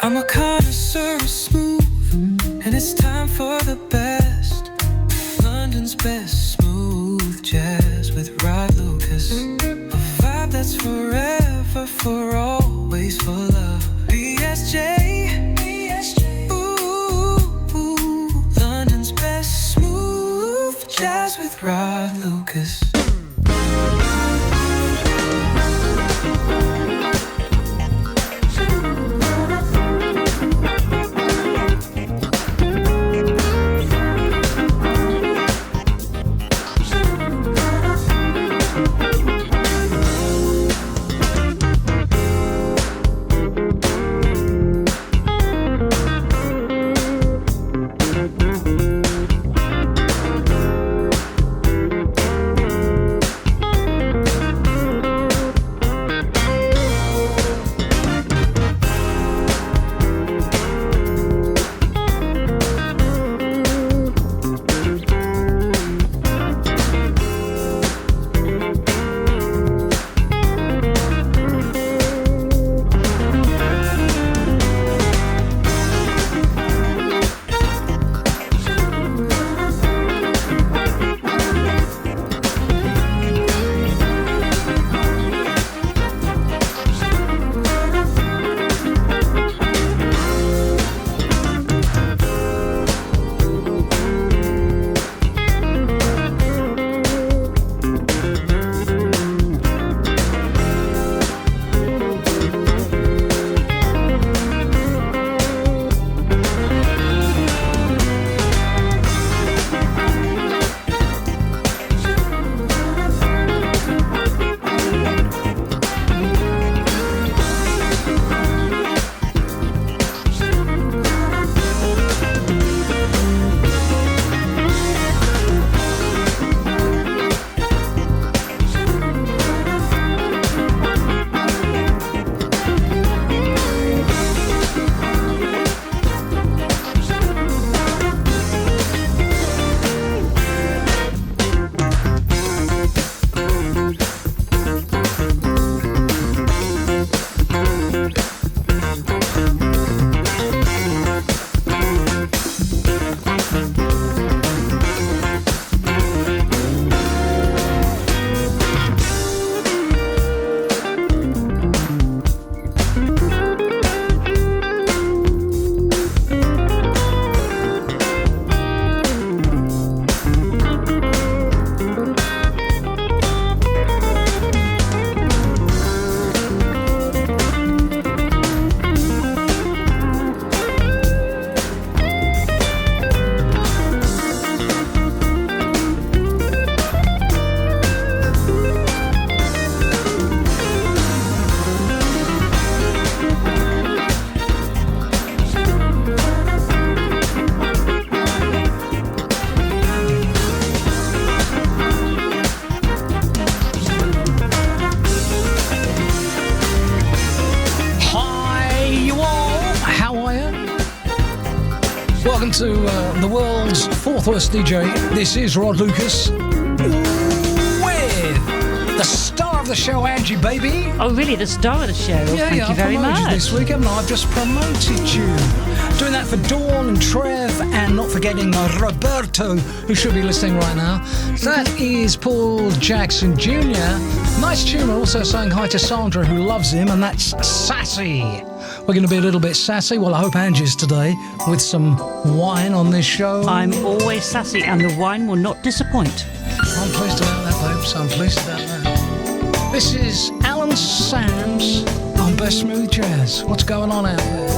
I'm a connoisseur of smooth, and it's time for the best. London's best smooth jazz with Rod Lucas. A vibe that's forever, for always, for love. BSJ, ooh, London's best smooth jazz with Rod Lucas. To the world's fourth worst DJ. This is Rod Lucas with the star of the show, Angie, baby. Oh, really? The star of the show? Yeah, Thank you very much. You this week, haven't I? I've just promoted you. Doing that for Dawn and Trev, and not forgetting Roberto, who should be listening right now. That is Paul Jackson Jr. Nice tune. Also saying hi to Sandra, who loves him, and that's Sassy. We're going to be a little bit sassy. Well, I hope Angie's today with some wine on this show. I'm always sassy, and the wine will not disappoint. I'm pleased about that, babes. I'm pleased about that. This is Alan Sams on Best Smooth Jazz. What's going on out there?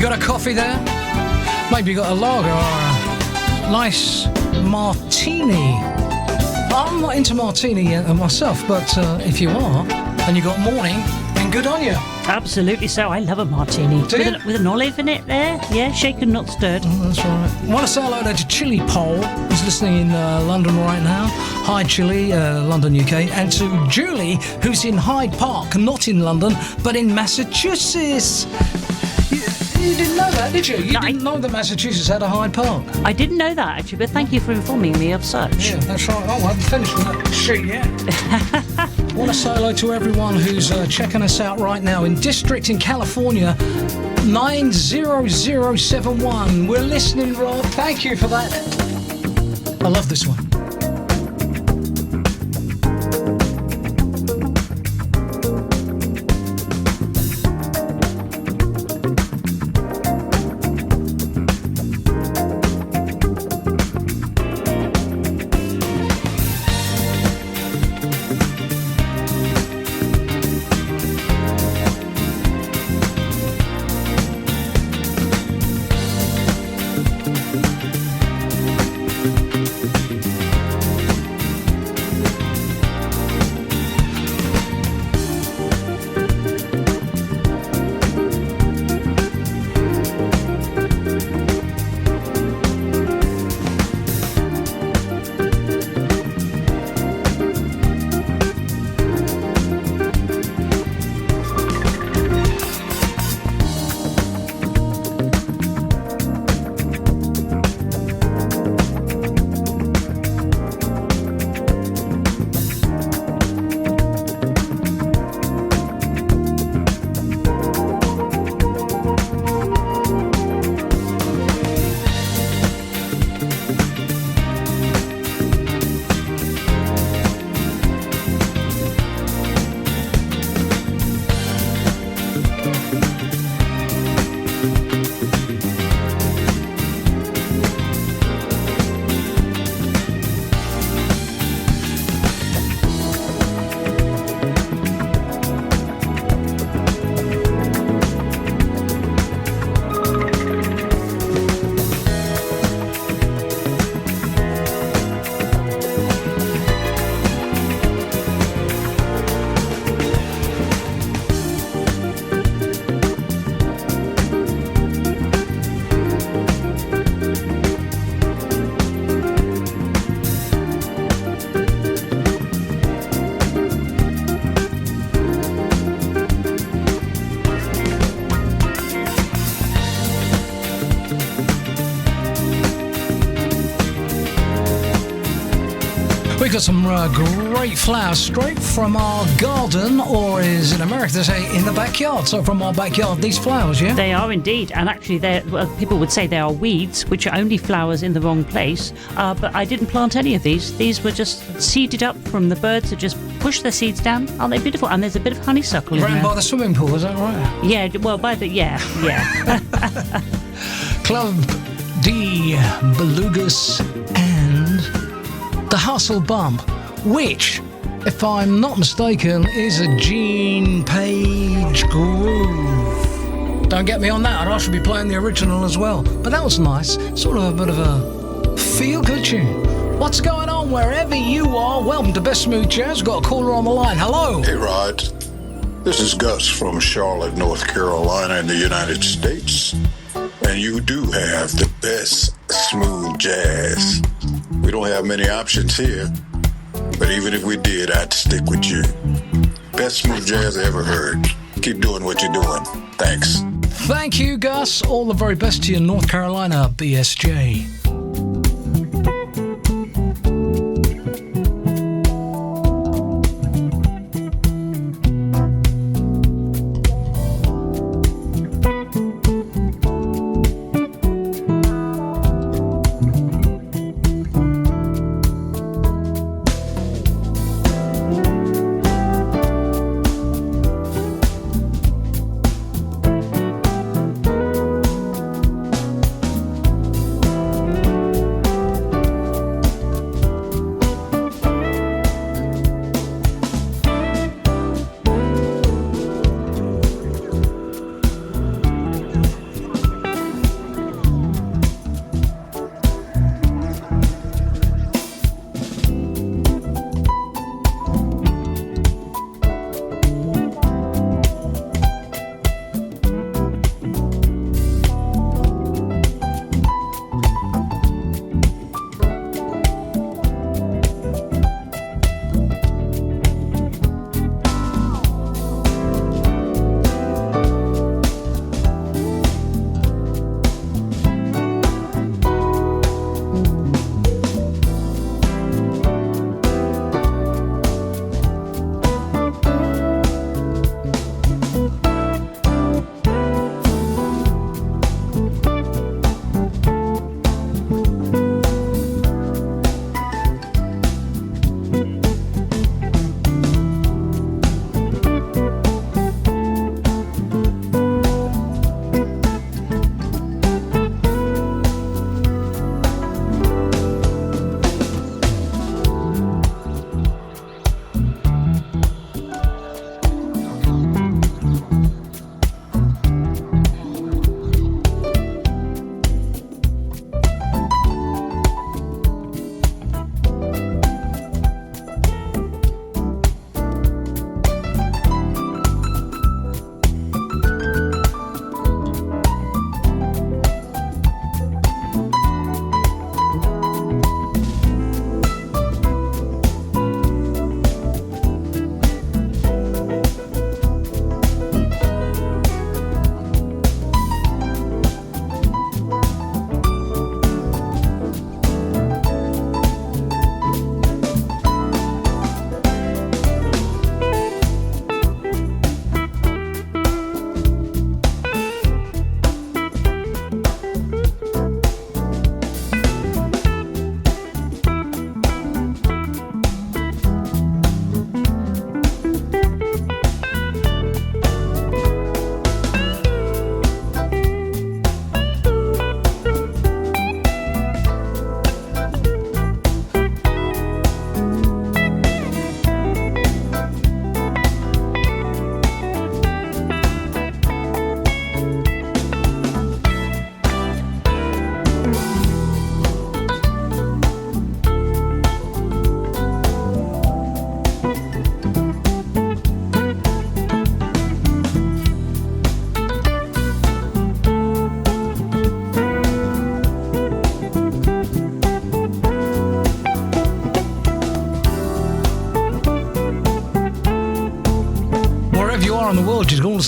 You got a coffee there? Maybe you got a lager or a nice martini. I'm not into martini myself, but if you are, and you got morning, then good on you. Absolutely so. I love a martini. Do you? With an olive in it there. Yeah, shaken, not stirred. That's right. I want to say hello to Chili Pole, who's listening in London right now. Hi, Chili, London, UK. And to Julie, who's in Hyde Park, not in London, but in Massachusetts. You didn't know that, did you? You didn't know that Massachusetts had a Hyde Park. I didn't know that, actually, but thank you for informing me of such. Yeah, that's right. Oh, I haven't finished with that sheet yet. I want to say hello to everyone who's checking us out right now in District in California, 90071. We're listening, Rob. Thank you for that. I love this one. We've got some great flowers straight from our garden, or is in America they say in the backyard. So from our backyard, these flowers, yeah? They are indeed, and actually people would say they are weeds, which are only flowers in the wrong place, but I didn't plant any of these. These were just seeded up from the birds that just push their seeds down. Aren't they beautiful? And there's a bit of honeysuckle in Around there. by the swimming pool, is that right? Yeah, well, yeah. Club D, Belugas, and the Hustle Bump, which, if I'm not mistaken, is a Gene Page groove. Don't get me on that, I should be playing the original as well. But that was nice, sort of a bit of a feel-good tune. What's going on wherever you are? Welcome to Best Smooth Jazz. Got a caller on the line. Hello. Hey, Rod. This is Gus from Charlotte, North Carolina in the United States. And you do have the best smooth jazz. We don't have many options here, but even if we did, I'd stick with you. Best smooth jazz I ever heard. Keep doing what you're doing. Thanks. Thank you, Gus. All the very best to you, North Carolina, BSJ.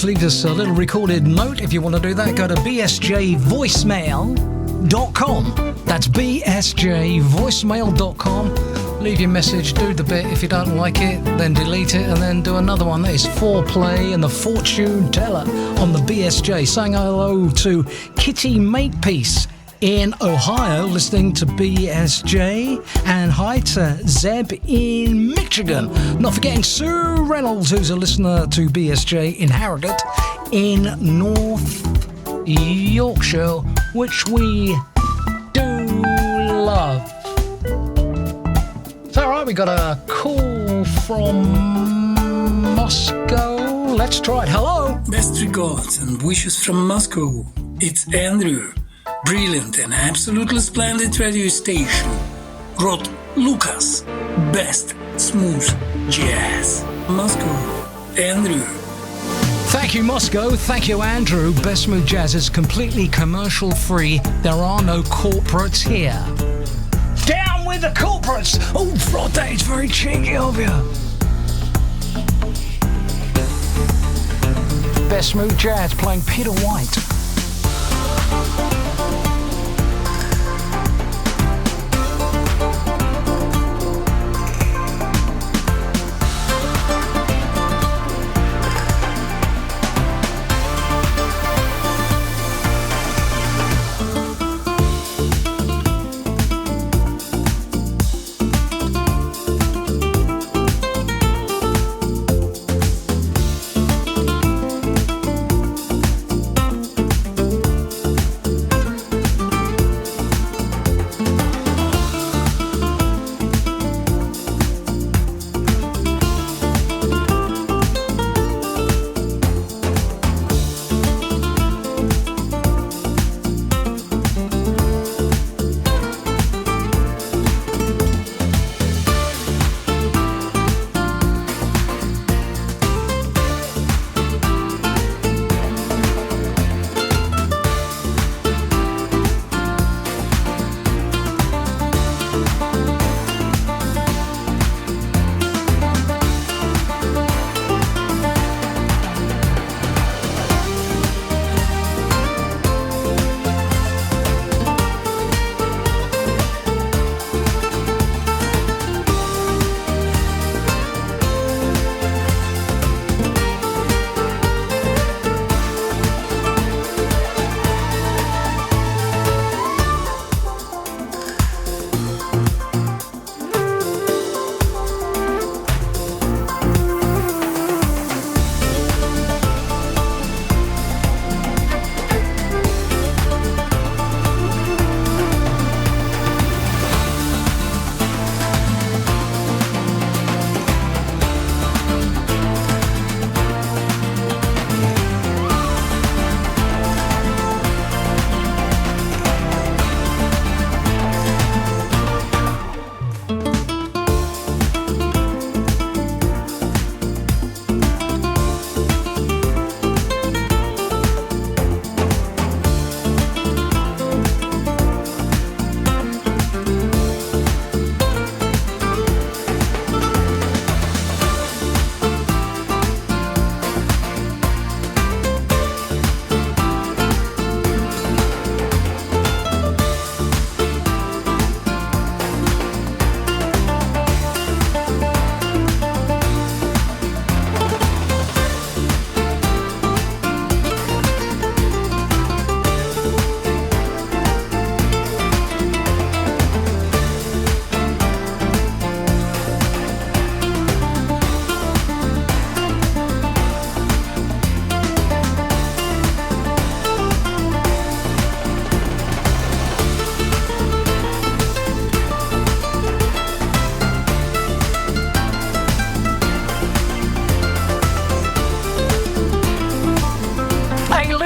just leave us a little recorded note. If you want to do that, go to bsjvoicemail.com. That's bsjvoicemail.com. Leave your message, do the bit. If you don't like it, then delete it and then do another one. That is Foreplay and the Fortune Teller on the BSJ. Saying hello to Kitty Makepeace in Ohio, listening to BSJ, and hi to Zeb in Michigan. Not forgetting Sue Reynolds, who's a listener to BSJ in Harrogate in North Yorkshire, which we do love. It's alright, we got a call from Moscow. Let's try it. Hello. Best regards and wishes from Moscow. It's Andrew. Brilliant and absolutely splendid radio station. Wrote Lucas. Best smooth jazz. Moscow. Andrew. Thank you, Moscow. Thank you, Andrew. Best Smooth Jazz is completely commercial free. There are no corporates here. Down with the corporates! Oh, Frode, it's very cheeky of you. Best Smooth Jazz playing Peter White.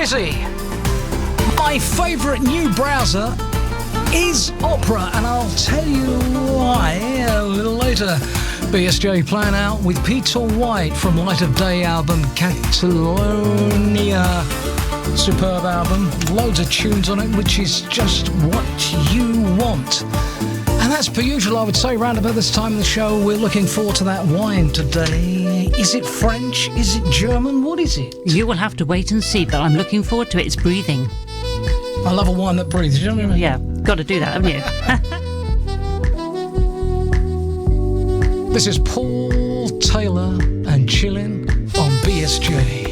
Lizzie, my favourite new browser is Opera, and I'll tell you why a little later. BSJ playing out with Peter White from Light of Day album Catalonia. Superb album, loads of tunes on it, which is just what you want. And that's per usual, I would say, round about this time of the show. We're looking forward to that wine today. Is it French? Is it German? What is it? You will have to wait and see, but I'm looking forward to it. It's breathing. I love a wine that breathes. You know what I mean? Yeah, got to do that, haven't you? This is Paul Taylor and Chillin' on BSJ.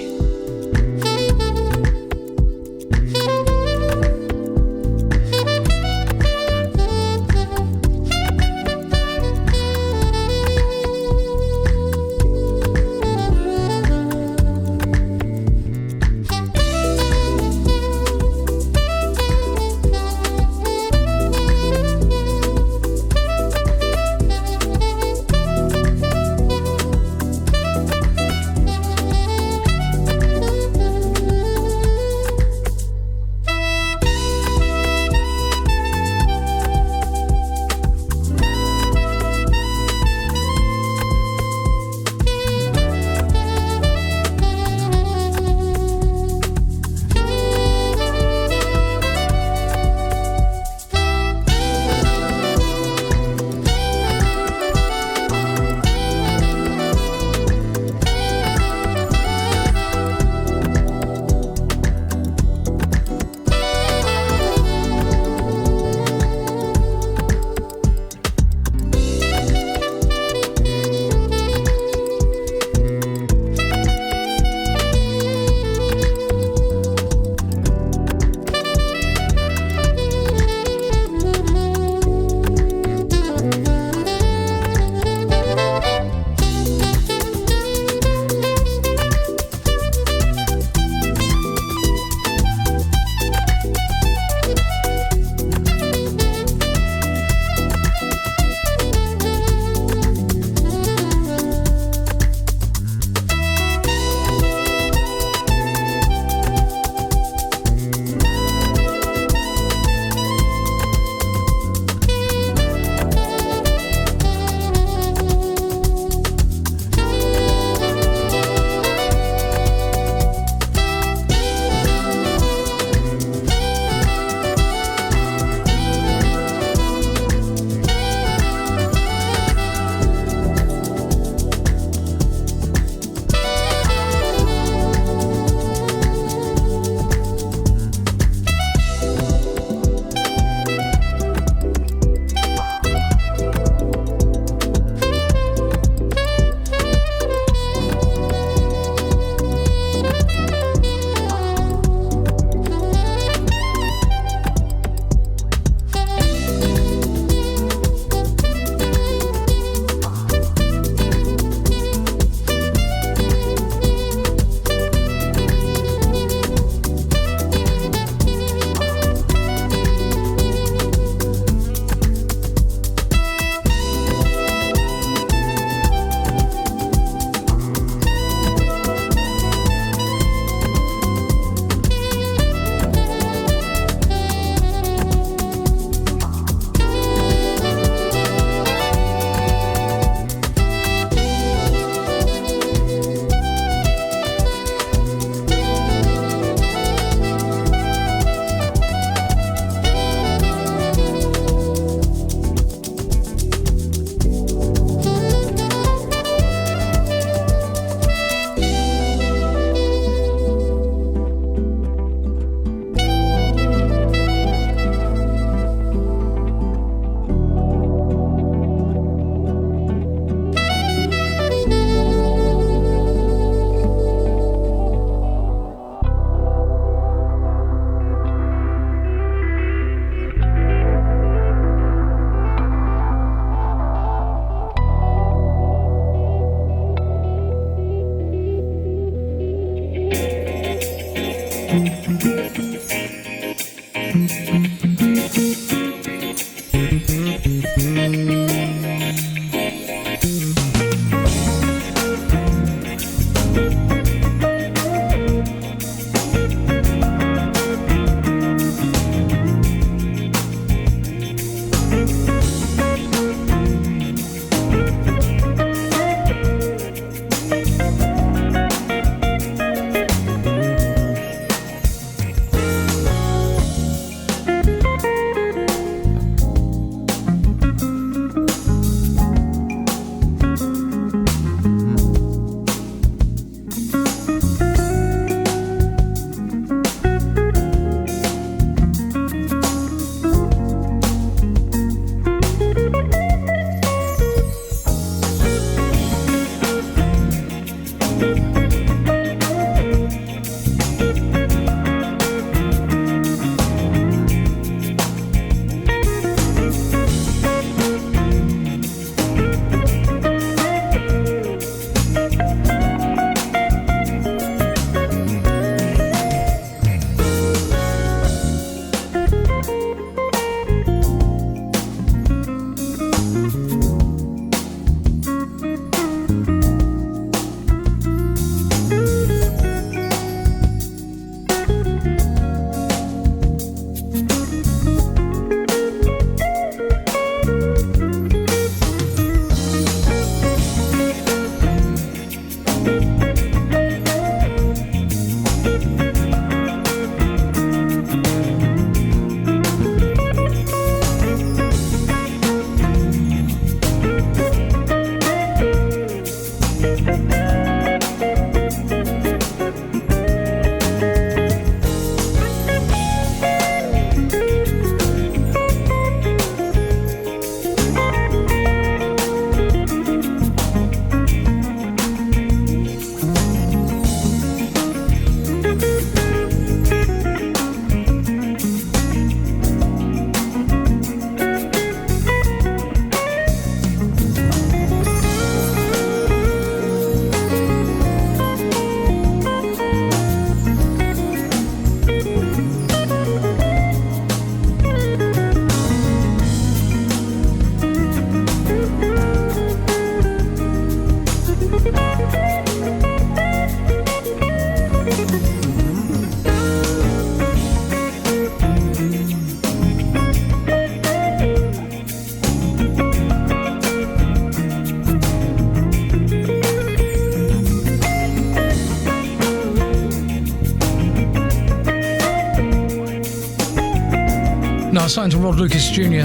No, I was saying to Rod Lucas Jr.,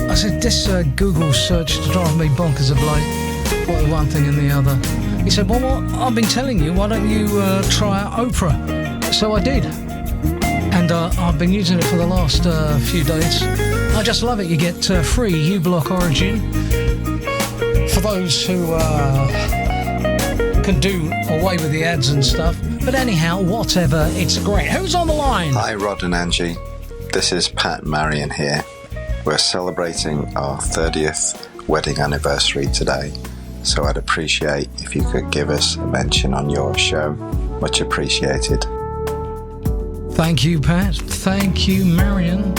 I said, this Google search to drive me bonkers of late. What one thing and the other. He said, well, what I've been telling you, why don't you try out Oprah? So I did. And I've been using it for the last few days. I just love it. You get free uBlock Origin. For those who can do away with the ads and stuff. But anyhow, whatever, it's great. Who's on the line? Hi, Rod and Angie. This is Pat Marion here. We're celebrating our 30th wedding anniversary today, so I'd appreciate if you could give us a mention on your show. Much appreciated. Thank you, Pat. Thank you, Marion.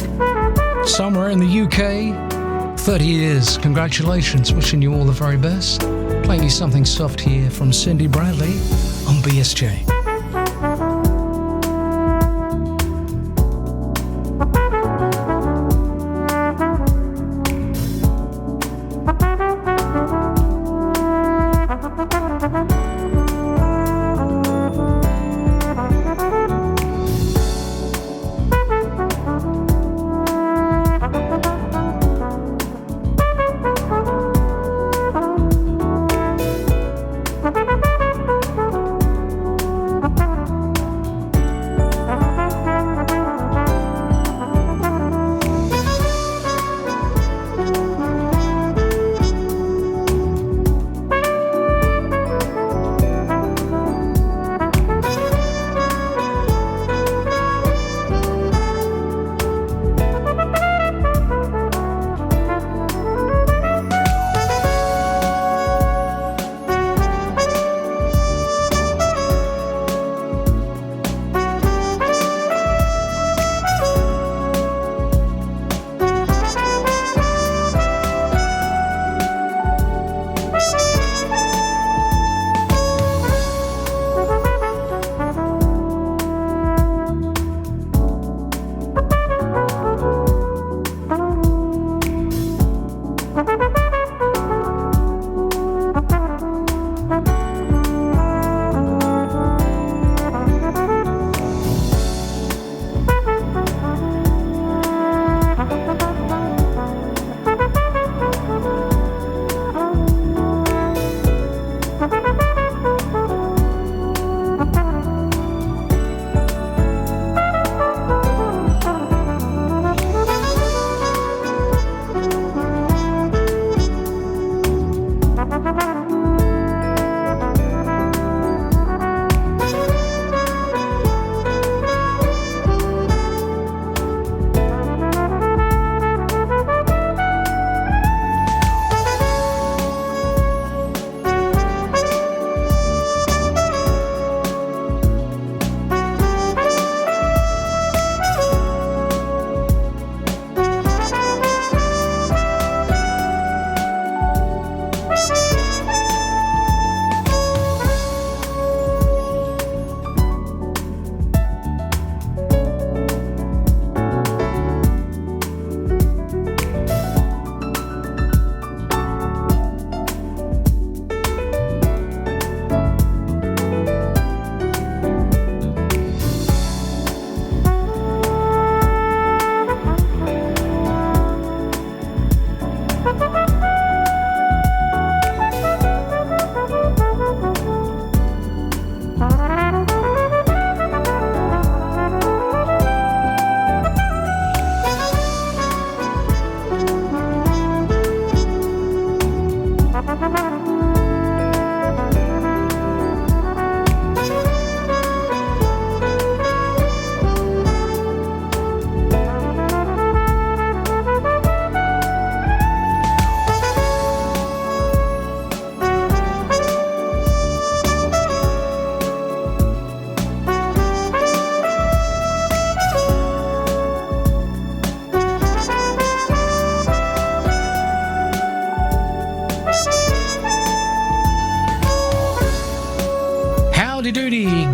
Somewhere in the UK, 30 years. Congratulations. Wishing you all the very best. Playing you something soft here from Cindy Bradley on BSJ.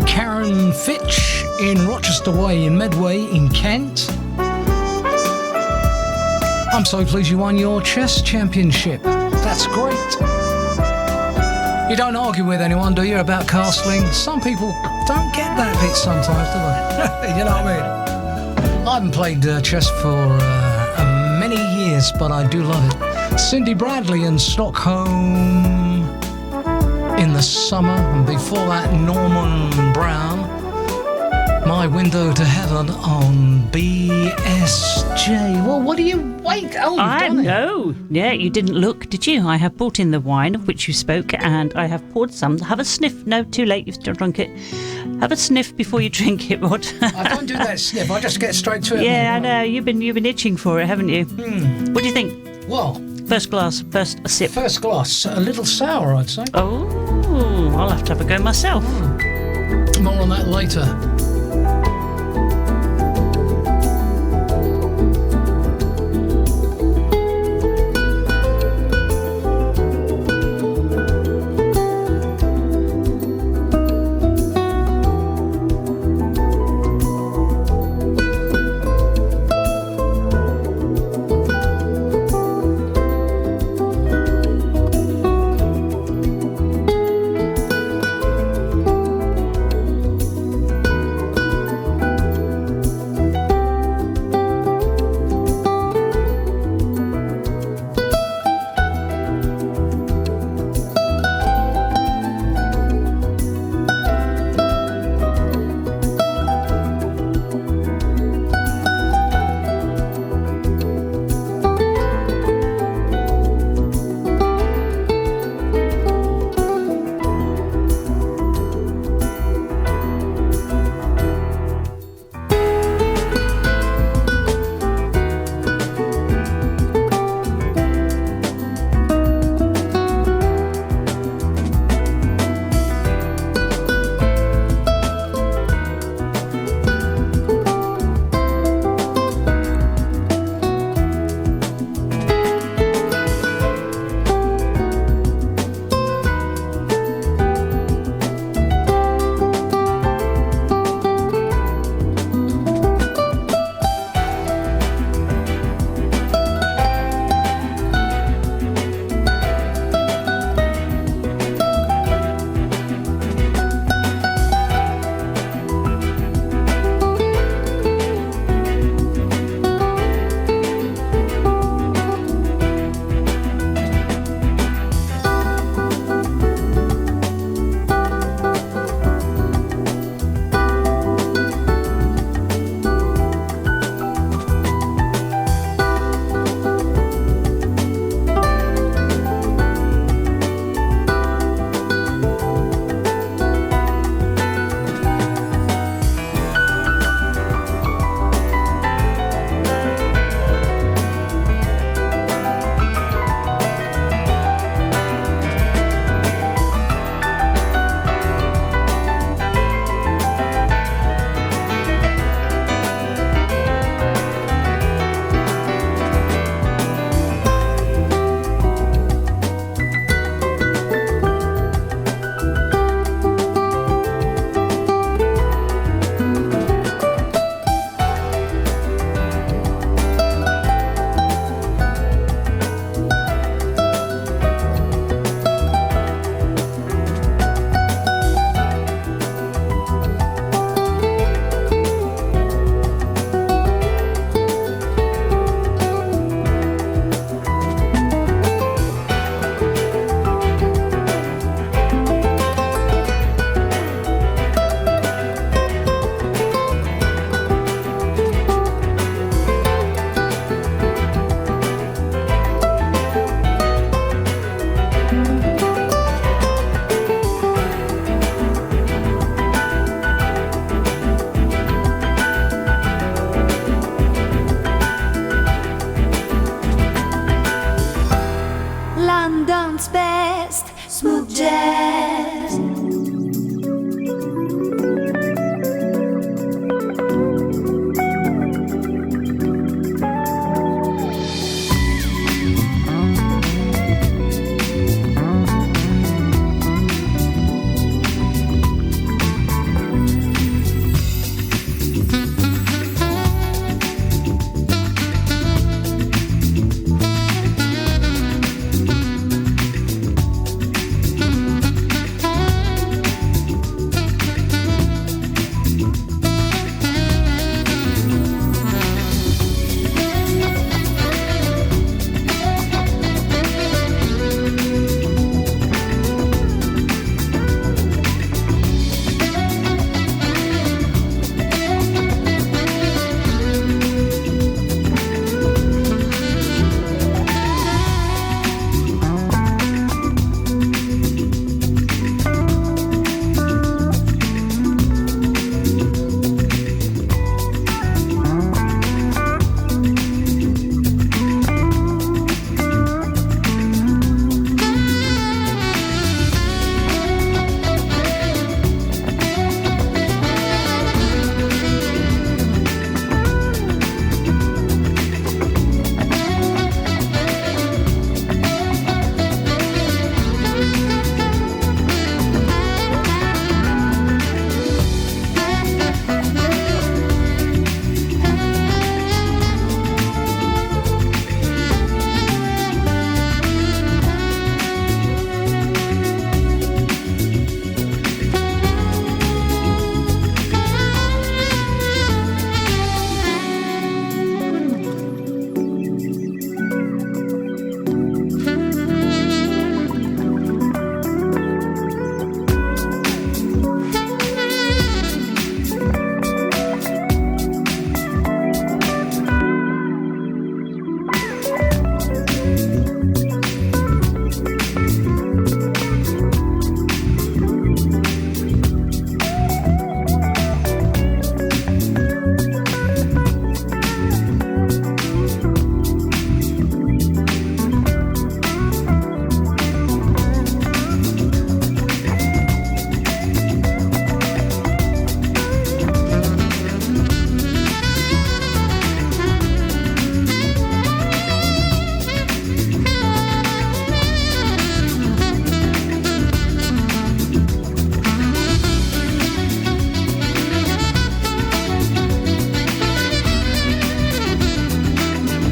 Karen Fitch in Rochester Way in Medway in Kent. I'm so pleased you won your chess championship. That's great. You don't argue with anyone, do you, about castling? Some people don't get that bit sometimes, do they? You know what I mean? I haven't played chess for many years, but I do love it. Cindy Bradley in Stockholm in the summer, and before that, Norman Brown. My Window to Heaven on BSJ. Well, what do you wait? Oh, you've I done it. know. Yeah, you didn't look, did you? I have brought in the wine of which you spoke, and I have poured some. Have a sniff. No, too late. You've still drunk it. Have a sniff before you drink it, Rod. I don't do that sniff. I just get straight to it. Yeah, I know. You've been itching for it, haven't you? What do you think? Well, First glass, first a sip. first glass, a little sour, I'd say. Oh, I'll have to have a go myself. More on that later.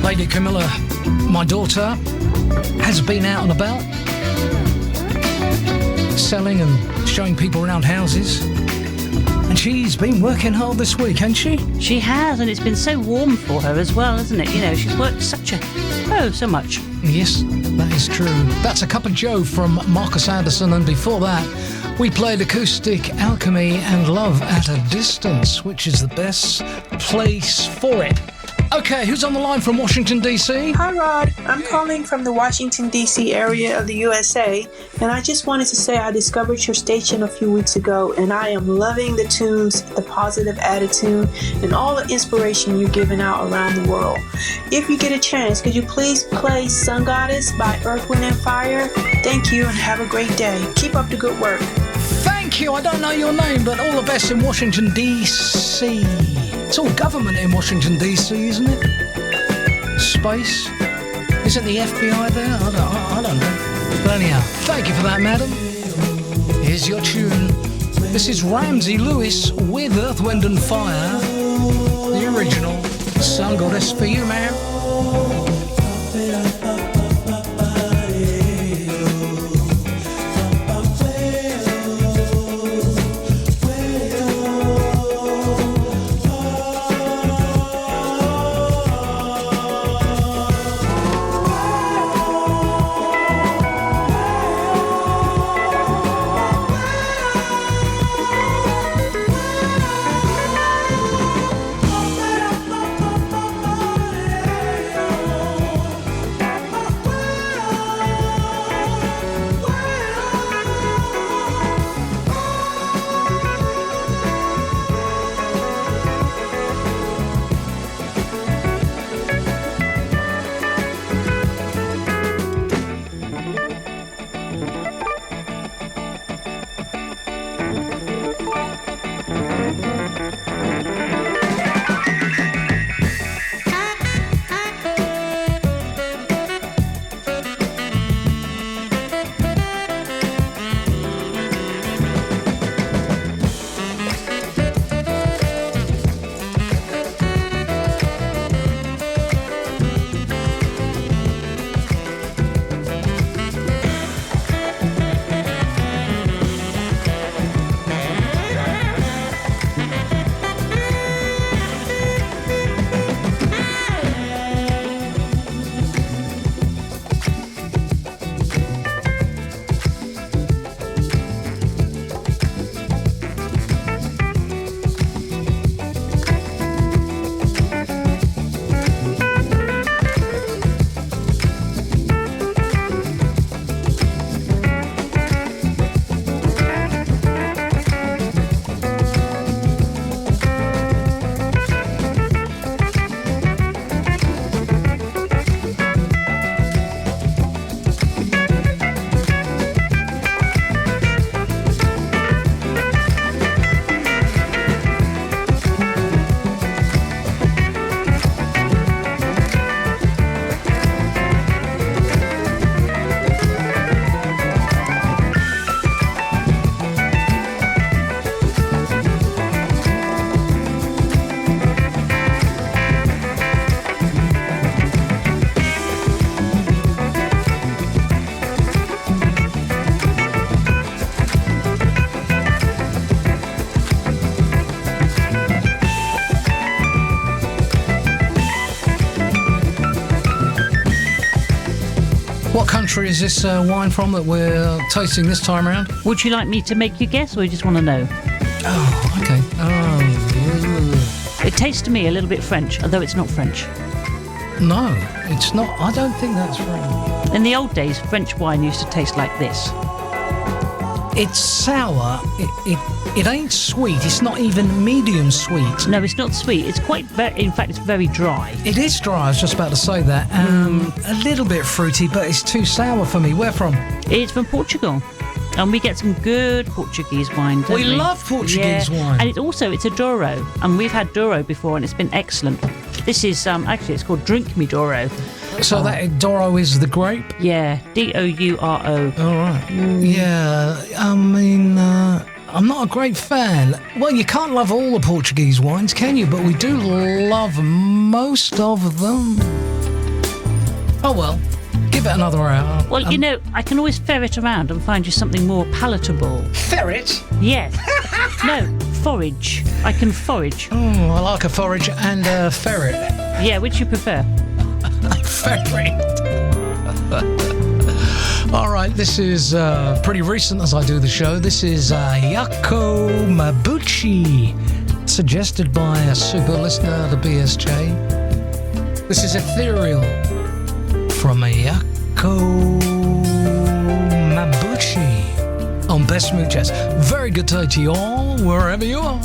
Lady Camilla, my daughter, has been out and about, selling and showing people around houses. And she's been working hard this week, hasn't she? She has, and it's been so warm for her as well, isn't it? You know, she's worked so much. Yes, that is true. That's A Cup of Joe from Marcus Anderson, and before that, we played Acoustic Alchemy and Love at a Distance, which is the best place for it. Okay, who's on the line from Washington, D.C.? Hi, Rod. I'm calling from the Washington, D.C. area of the USA, and I just wanted to say I discovered your station a few weeks ago, and I am loving the tunes, the positive attitude, and all the inspiration you're giving out around the world. If you get a chance, could you please play Sun Goddess by Earth, Wind & Fire? Thank you, and have a great day. Keep up the good work. Thank you. I don't know your name, but all the best in Washington, D.C. It's all government in Washington, D.C., isn't it? Space? Isn't the FBI there? I don't know. But anyhow, thank you for that, madam. Here's your tune. This is Ramsey Lewis with Earth, Wind & Fire. The original. Sun Goddess for you, man. What country is this wine from that we're tasting this time around? Would you like me to make you guess, or you just want to know? Oh, okay. Oh, It tastes to me a little bit French, although it's not French. no, it's not. I don't think that's right. In the old days, French wine used to taste like this. It's sour. It ain't sweet. It's not even medium sweet. No, it's not sweet. It's in fact, it's very dry. It is dry. I was just about to say that. A little bit fruity, but it's too sour for me. Where from? It's from Portugal. And we get some good Portuguese wine, don't we? We love Portuguese wine. And it's a Douro. And we've had Douro before, and it's been excellent. This is, actually, it's called Drink Me Douro. So that Douro is the grape? Yeah, Douro. All right. Yeah, I mean, I'm not a great fan. Well, you can't love all the Portuguese wines, can you? But we do love most of them. Oh well, give it another hour. Well, I can always ferret around and find you something more palatable. Ferret? Yes. No, forage. I can forage. Oh, I like a forage and a ferret. Yeah, which you prefer? Ferret. All right, this is pretty recent as I do the show. This is Yako Mabuchi, suggested by a super listener, the BSJ. This is Ethereal from Yako Mabuchi on Best Smooth Jazz. Very good day to you all, wherever you are.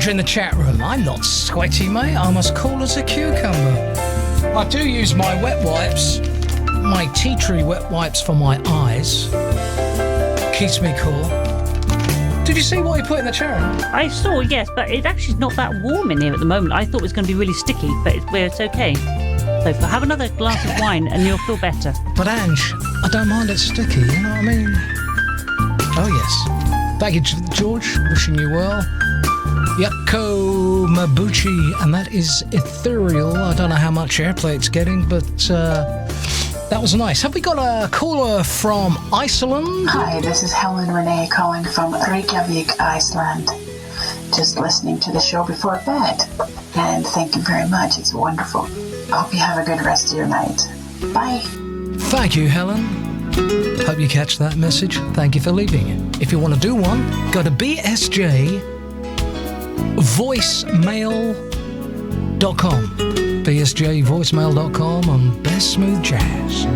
In the chat room, I'm not sweaty, mate. I'm as cool as a cucumber. I do use my wet wipes, my tea tree wet wipes for my eyes. Keeps me cool. Did you see what he put in the chat room? I saw, yes, but it actually is not that warm in here at the moment. I thought it was going to be really sticky, but it's okay. So have another glass of wine and you'll feel better. But Ange, I don't mind it sticky, you know what I mean? Oh yes. Thank you, George. Wishing you well. Yako Mabuchi, and that is Ethereal. I don't know how much airplay it's getting, but that was nice. Have we got a caller from Iceland? Hi, this is Helen Renee calling from Reykjavik, Iceland. Just listening to the show before bed, and thank you very much. It's wonderful. I hope you have a good rest of your night. Bye. Thank you, Helen. Hope you catch that message. Thank you for leaving it. If you want to do one, go to bsjvoicemail.com. bsjvoicemail.com on Best Smooth Jazz.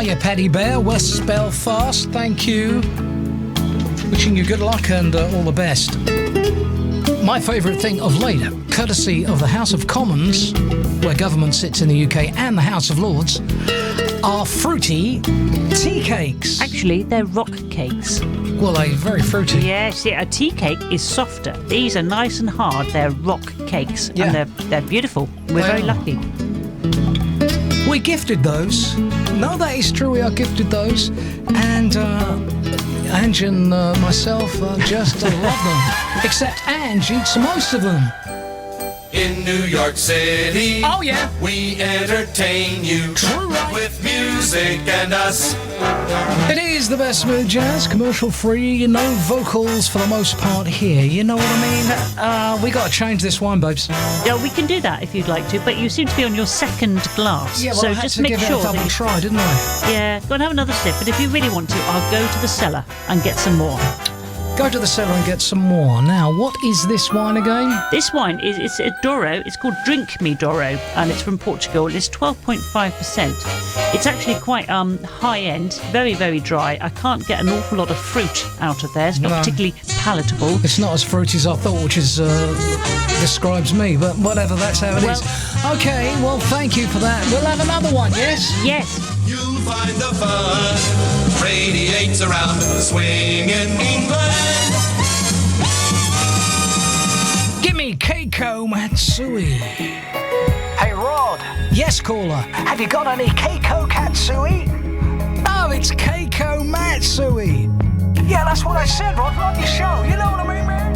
Hiya, Paddy Bear, West Belfast. Thank you. Wishing you good luck and all the best. My favourite thing of late, courtesy of the House of Commons, where government sits in the UK, and the House of Lords, are fruity tea cakes. Actually, they're rock cakes. Well, they're very fruity. Yes, yeah, a tea cake is softer. These are nice and hard. They're rock cakes, Yeah. and they're beautiful. We're very lucky. We gifted those. No, that is true. We are gifted those, and Ange and myself just love them. Except Ange eats most of them. In New York City, Oh yeah. we entertain you True, right. with music and us. It is the best smooth jazz, commercial free, no vocals for the most part here. You know what I mean? We got to change this wine, babes. Yeah, we can do that if you'd like to, but you seem to be on your second glass. Yeah, well, so I had just to make give sure it a double that try, didn't I? yeah, go and have another sip. But if you really want to, I'll go to the cellar and get some more. Go to the cellar and get some more. Now, what is this wine again? This wine it's a Douro. It's called Drink Me Douro, and it's from Portugal. It's 12.5%. It's actually quite high end, very, very dry. I can't get an awful lot of fruit out of there. It's not No. particularly palatable. It's not as fruity as I thought, which is describes me, but whatever, that's how it is. Okay, well, thank you for that. We'll have another one, yes? Yes. You'll find the fun radiates around the swing in England. Give me Keiko Matsui. Hey, Rod. Yes, caller. Have you got any Keiko Katsui? Oh, it's Keiko Matsui. Yeah, that's what I said, Rod. Not your show. You know what I mean, man?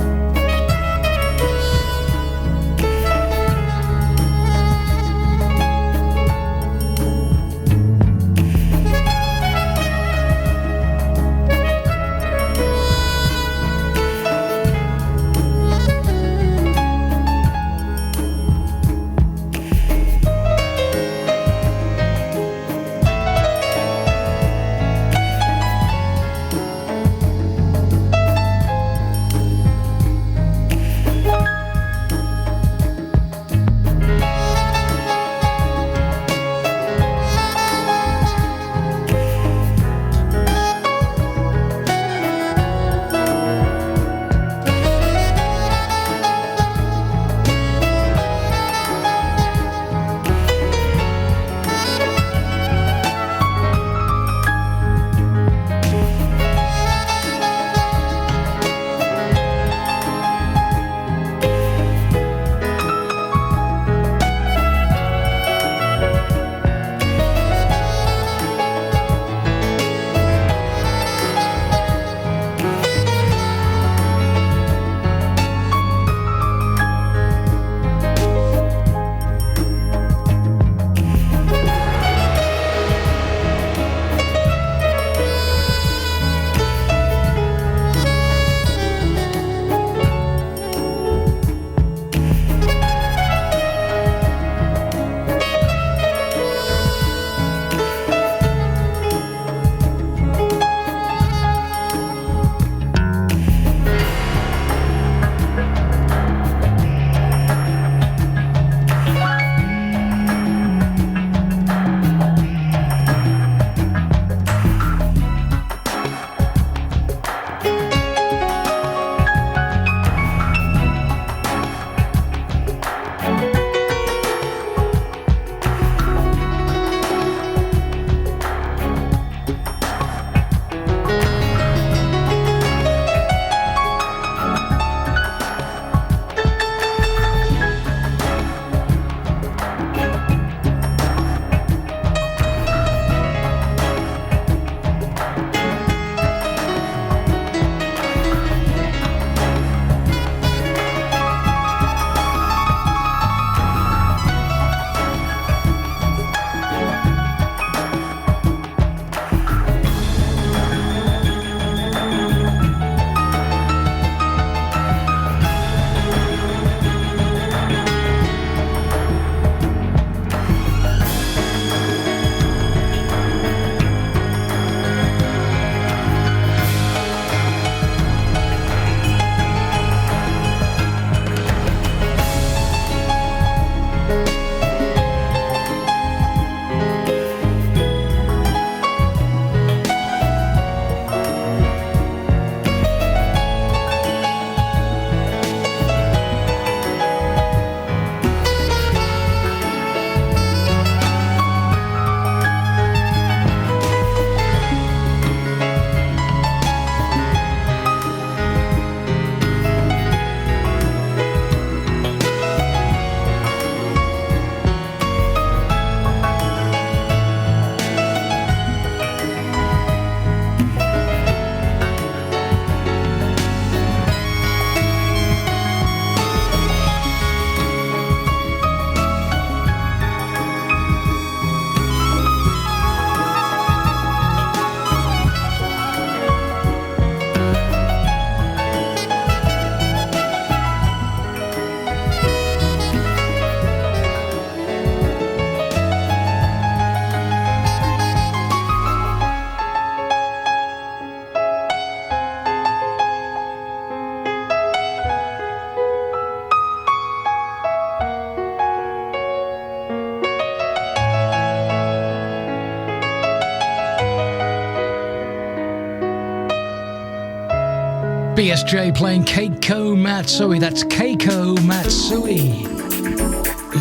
BSJ playing Keiko Matsui. That's Keiko Matsui.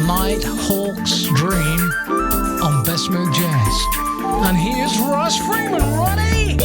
Night Hawk's Dream on Best Smooth Jazz. And here's Russ Freeman. Ready?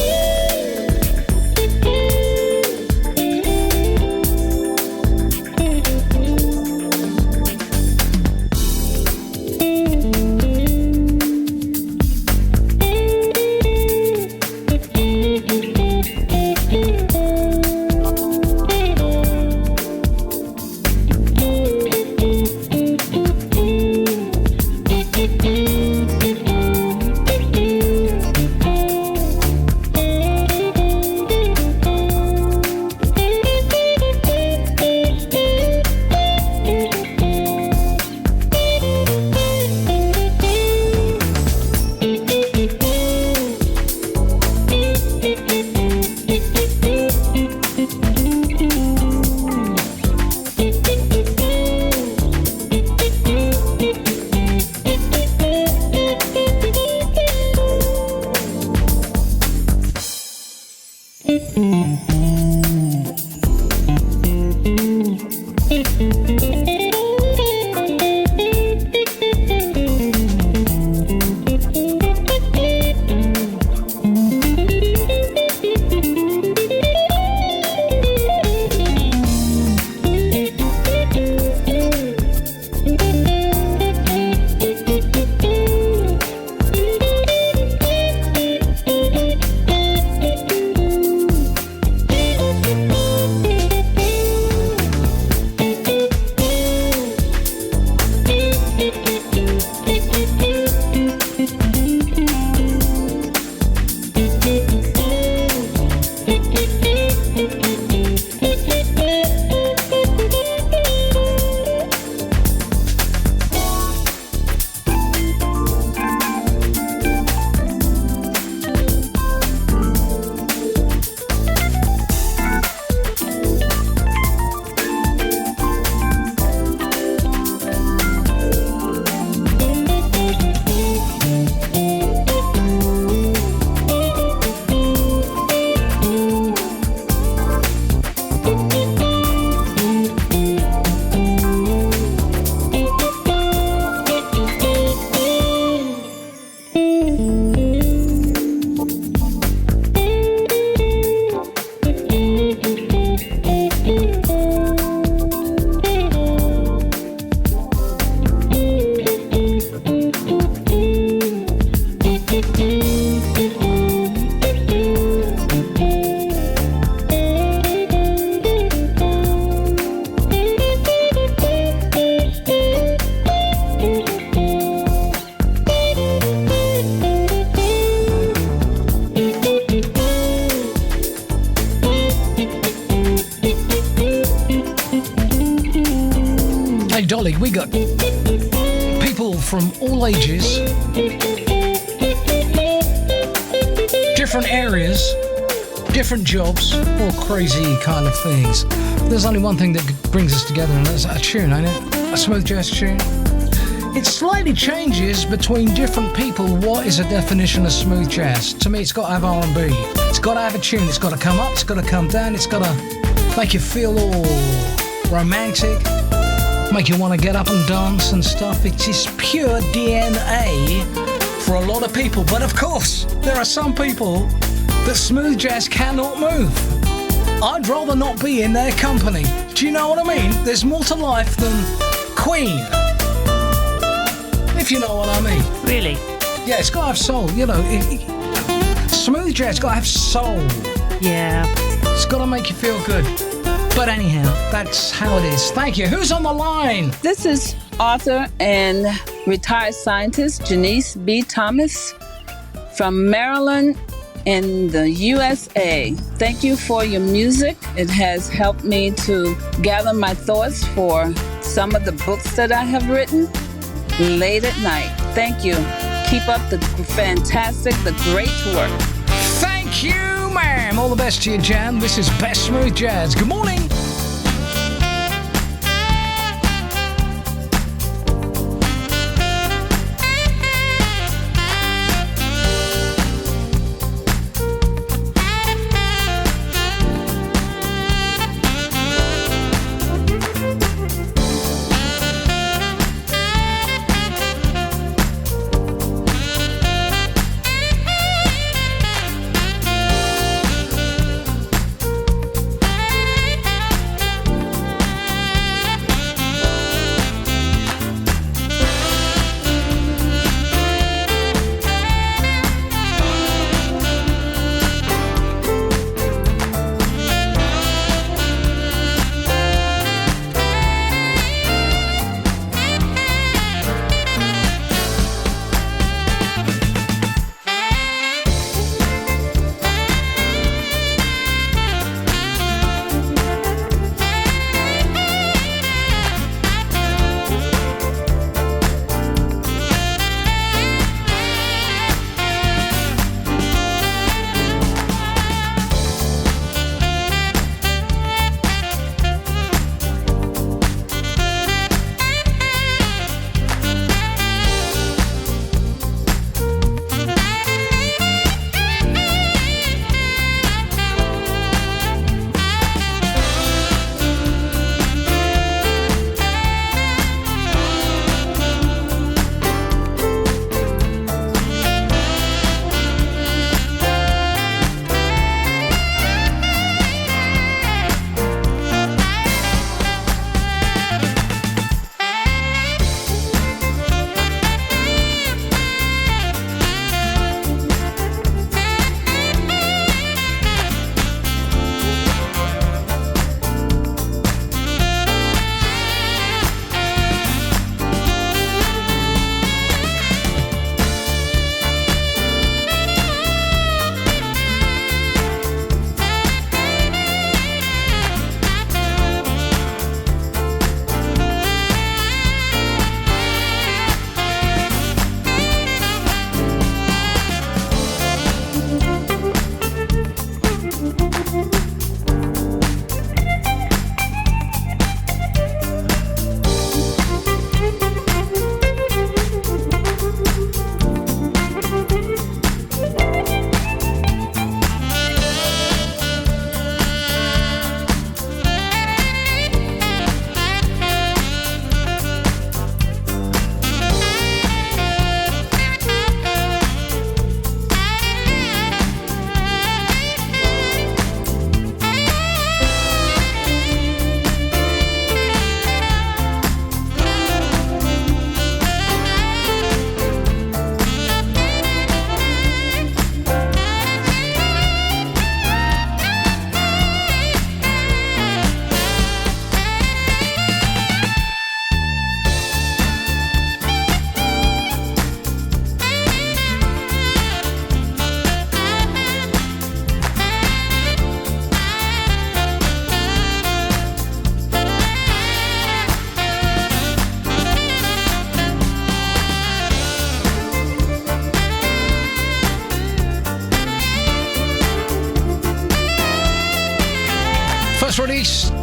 Dolly, we got people from all ages, different areas, different jobs, all crazy kind of things. There's only one thing that brings us together, and that's a tune, ain't it? A smooth jazz tune. It slightly changes between different people what is a definition of smooth jazz. To me, it's got to have R&B. It's got to have a tune. It's got to come up. It's got to come down. It's got to make you feel all romantic, make you want to get up and dance and stuff. It is pure DNA for a lot of people. But of course, there are some people that smooth jazz cannot move. I'd rather not be in their company. Do you know what I mean? There's more to life than Queen, if you know what I mean. Really? Yeah, it's got to have soul. You know, smooth jazz got to have soul. Yeah. It's got to make you feel good. But anyhow, that's how it is. Thank you. Who's on the line? This is author and retired scientist Janice B. Thomas from Maryland in the USA. Thank you for your music. It has helped me to gather my thoughts for some of the books that I have written late at night. Thank you. Keep up the fantastic, the great work. Thank you, ma'am. All the best to you, Jan. This is Best Smooth Jazz. Good morning.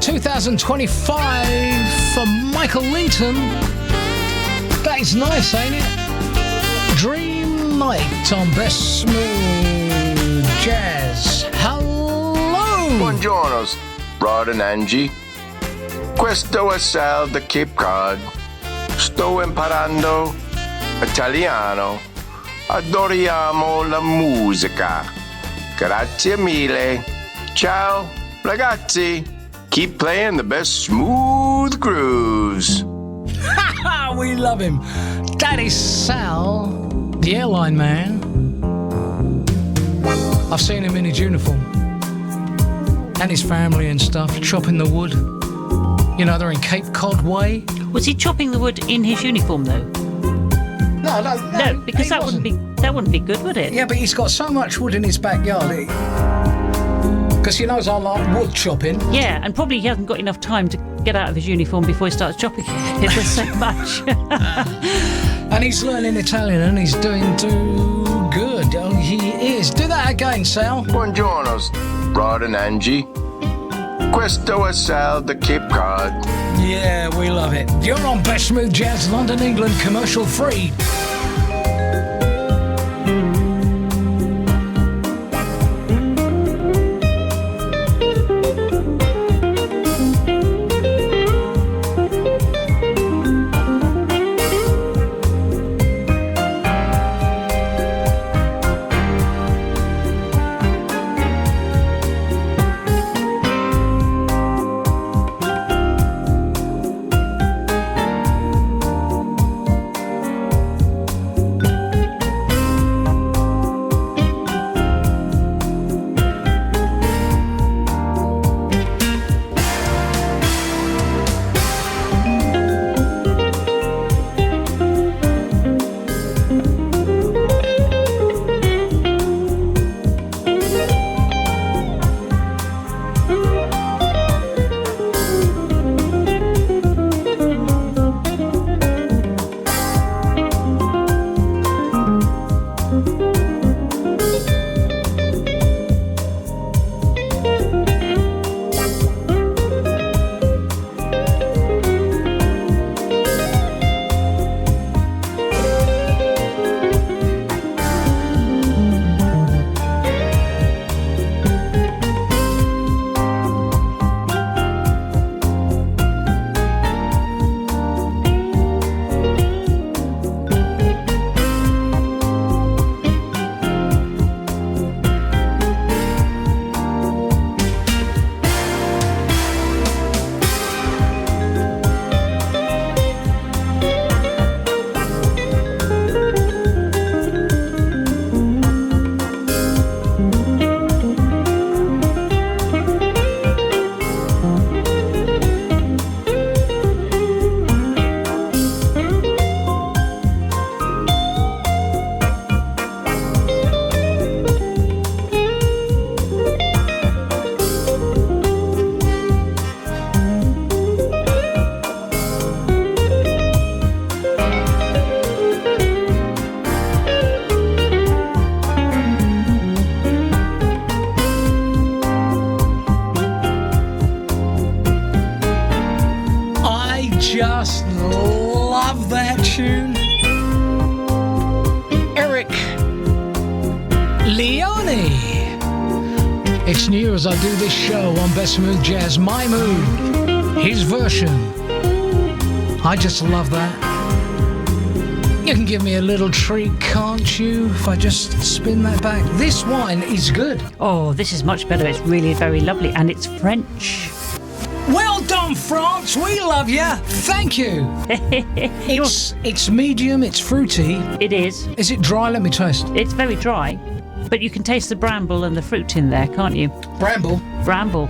2025 for Michael Linton. That is nice, ain't it? Dream Night on Best Smooth Jazz. Hello! Buongiorno, Rod and Angie. Questo è Sal da Cape Cod. Sto imparando italiano. Adoriamo la musica. Grazie mille. Ciao, ragazzi. Keep playing the best smooth grooves. We love him. That is Sal, the airline man. I've seen him in his uniform. And his family and stuff, chopping the wood. You know, they're in Cape Cod Way. Was he chopping the wood in his uniform though? No, because that wouldn't be good, would it? Yeah, but he's got so much wood in his backyard. Because he knows I like wood chopping. Yeah, and probably he hasn't got enough time to get out of his uniform before he starts chopping it. There's so much. And he's learning Italian and he's doing too good. Oh, he is. Do that again, Sal. Buongiorno, Rod and Angie. Questo è Sal da Cape Cod. Yeah, we love it. You're on Best Smooth Jazz, London, England, commercial free. Just love that tune. Eric Leone. It's new as I do this show on Best Smooth Jazz. My Mood, his version. I just love that. You can give me a little treat, can't you, if I just spin that back? This wine is good. Oh, this is much better. It's really very lovely, and it's French. Well done, France. We love you. Thank you. It's medium. It's fruity. It is. Is it dry? Let me taste. It's very dry, but you can taste the bramble and the fruit in there, can't you? Bramble. Bramble.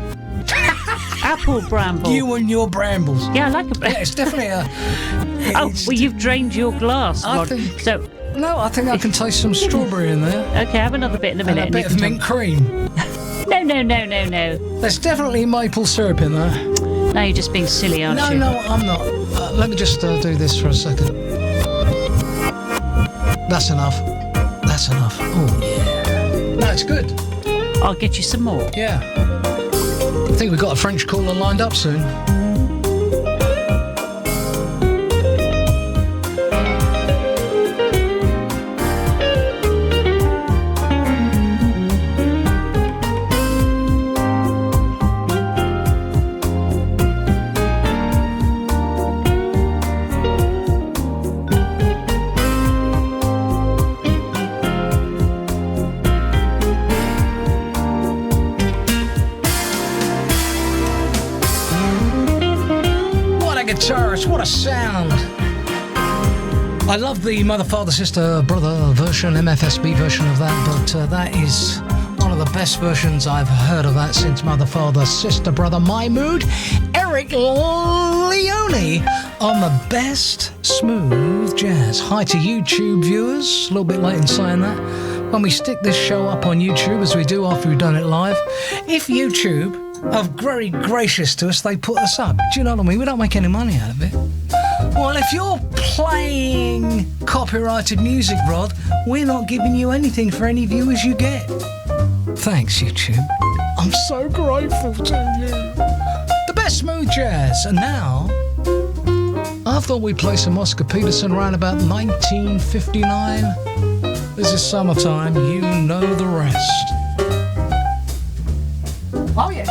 Apple bramble. You and your brambles. Yeah, I like a bramble. Yeah, it's definitely a. Oh, well, you've drained your glass, I Rod. think. So. No, I think I can taste some strawberry in there. Okay, have another bit in a minute. And a bit of mint cream. No. There's definitely maple syrup in there. Now you're just being silly, aren't you? No, I'm not. Let me just do this for a second. That's enough. Oh, yeah. No, it's good. I'll get you some more. Yeah. I think we've got a French caller lined up soon. Guitarist, what a sound! I love the Mother, Father, Sister, Brother version, MFSB version of that, but that is one of the best versions I've heard of that since Mother, Father, Sister, Brother, My Mood. Eric Leone on the best smooth jazz. Hi to YouTube viewers, a little bit late in saying that. When we stick this show up on YouTube, as we do after we've done it live, if YouTube are very gracious to us, they put us up. Do you know what I mean? We don't make any money out of it. Well, if you're playing copyrighted music, Rod, we're not giving you anything for any viewers you get. Thanks, YouTube. I'm so grateful to you. The best smooth jazz. And now, I thought we'd play some Oscar Peterson around about 1959. This is summertime. You know the rest. Oh, yeah.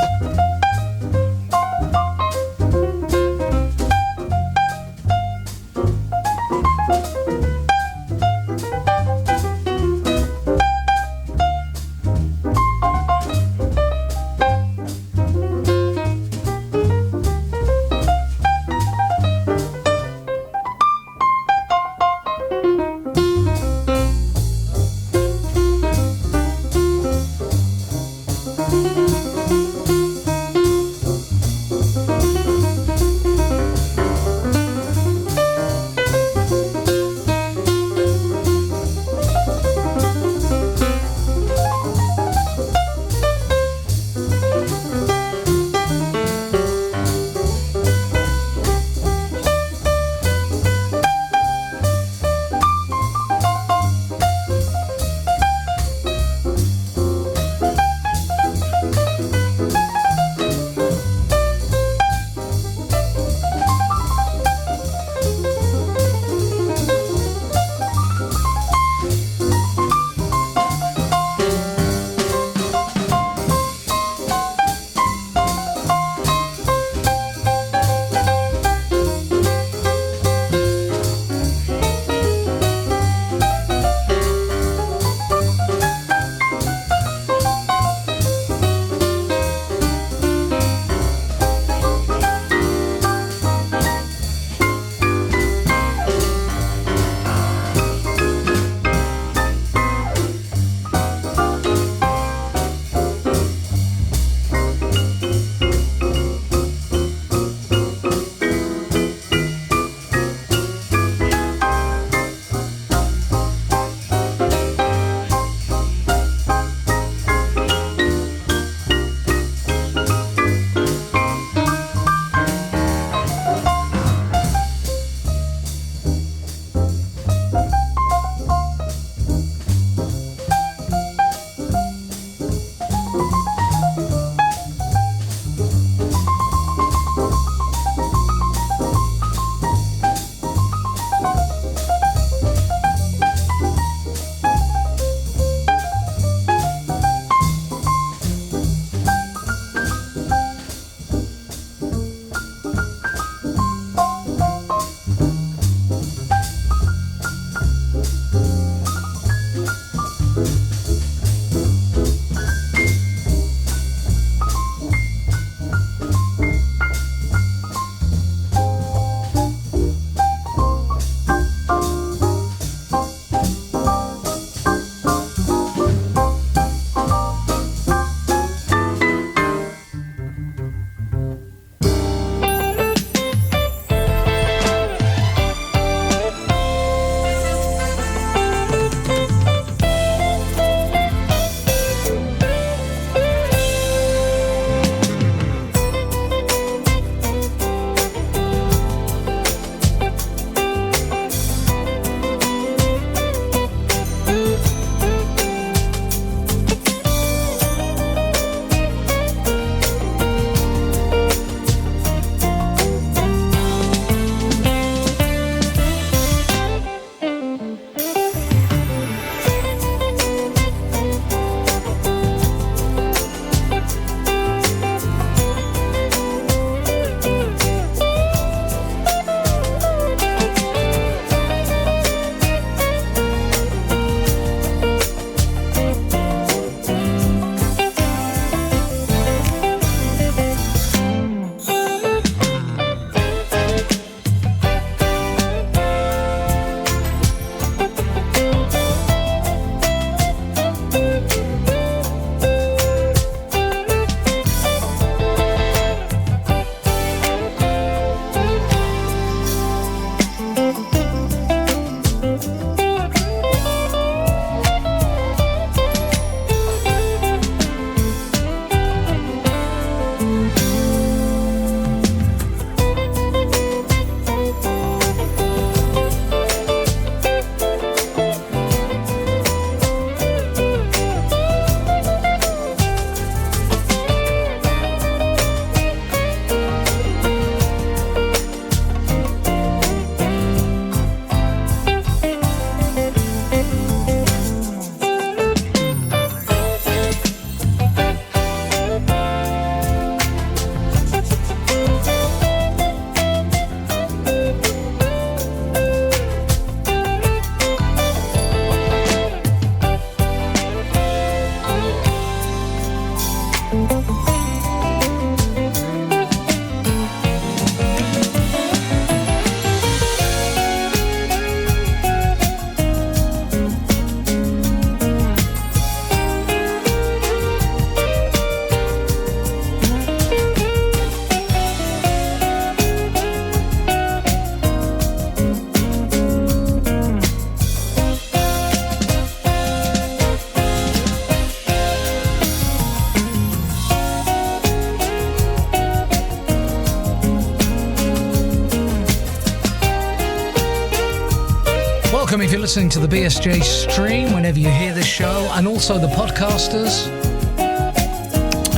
Welcome if you're listening to the BSJ stream whenever you hear this show, and also the podcasters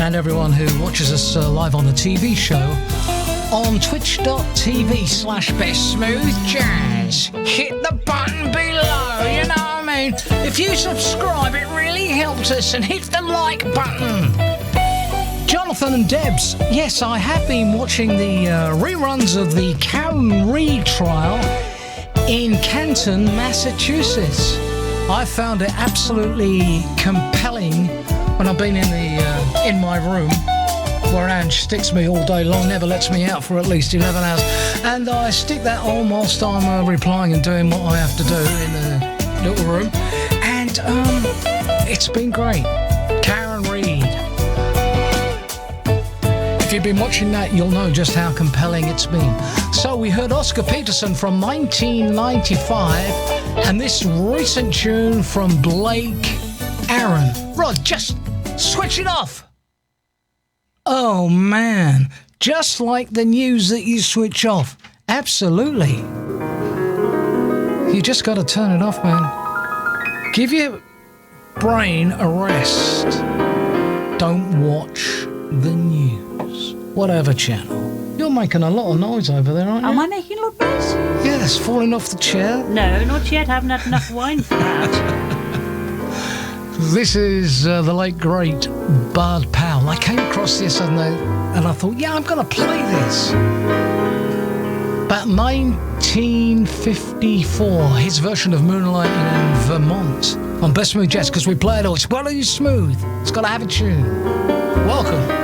and everyone who watches us live on the TV show on twitch.tv/bestsmoothjazz. Hit the button below, you know what I mean? If you subscribe, it really helps us, and hit the like button. Jonathan and Debs, yes, I have been watching the reruns of the Karen Reid trial in Canton, Massachusetts. I found it absolutely compelling when I've been in my room, where Ange sticks me all day long, never lets me out for at least 11 hours, and I stick that on whilst I'm replying and doing what I have to do in the little room, and it's been great. Karen Reid. If you've been watching that, you'll know just how compelling it's been. So we heard Oscar Peterson from 1995, and this recent tune from Blake Aaron. Rod, just switch it off. Oh man, just like the news that you switch off. Absolutely. You just got to turn it off, man. Give your brain a rest. Don't watch the news. Whatever channel. You're making a lot of noise over there, aren't you? Am I making a lot of noise? Yes, falling off the chair. No, not yet. I haven't had enough wine for that. This is the late, great Bud Powell. I came across this and I thought, yeah, I'm going to play this. About 1954, his version of Moonlight in Vermont on Best Smooth Jazz, because we play it all. It's well and smooth. It's got to have a tune. Welcome.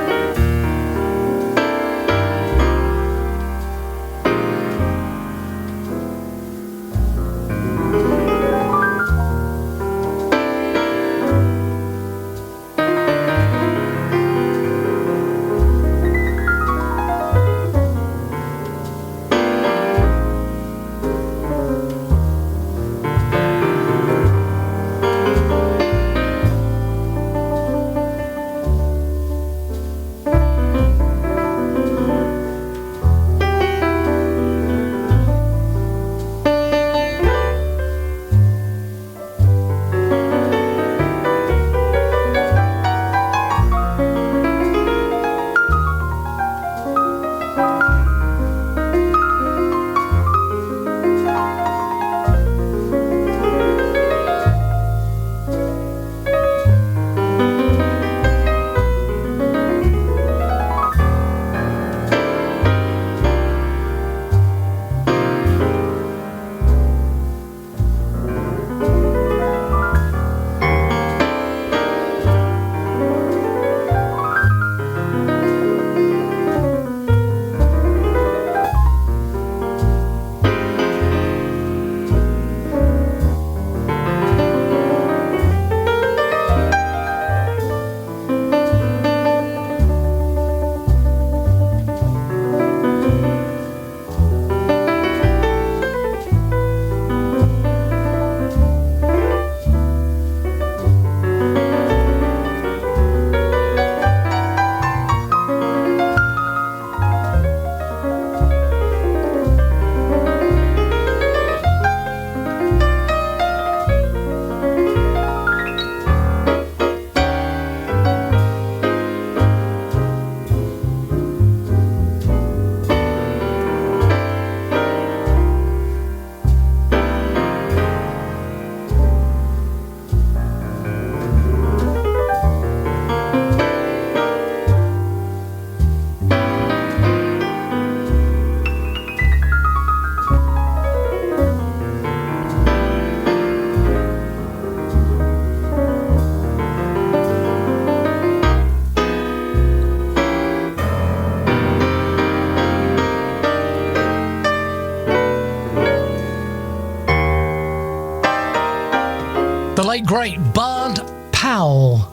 The late, great Bud Powell.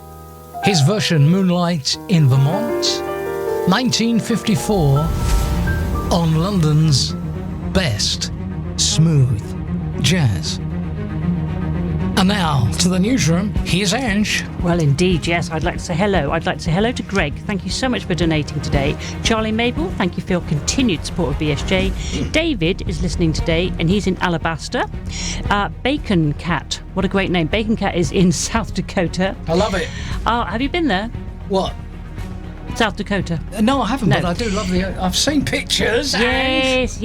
His version, Moonlight in Vermont, 1954, on London's Best Smooth Jazz. And And now, to the newsroom, here's Ange. Well, indeed, yes. I'd like to say hello. I'd like to say hello to Greg. Thank you so much for donating today. Charlie Mabel, thank you for your continued support of BSJ. David is listening today, and he's in Alabaster. Bacon Cat, what a great name. Bacon Cat is in South Dakota. I love it. Have you been there? What? South Dakota. No, I haven't, No. but I do love I've seen pictures. Yes.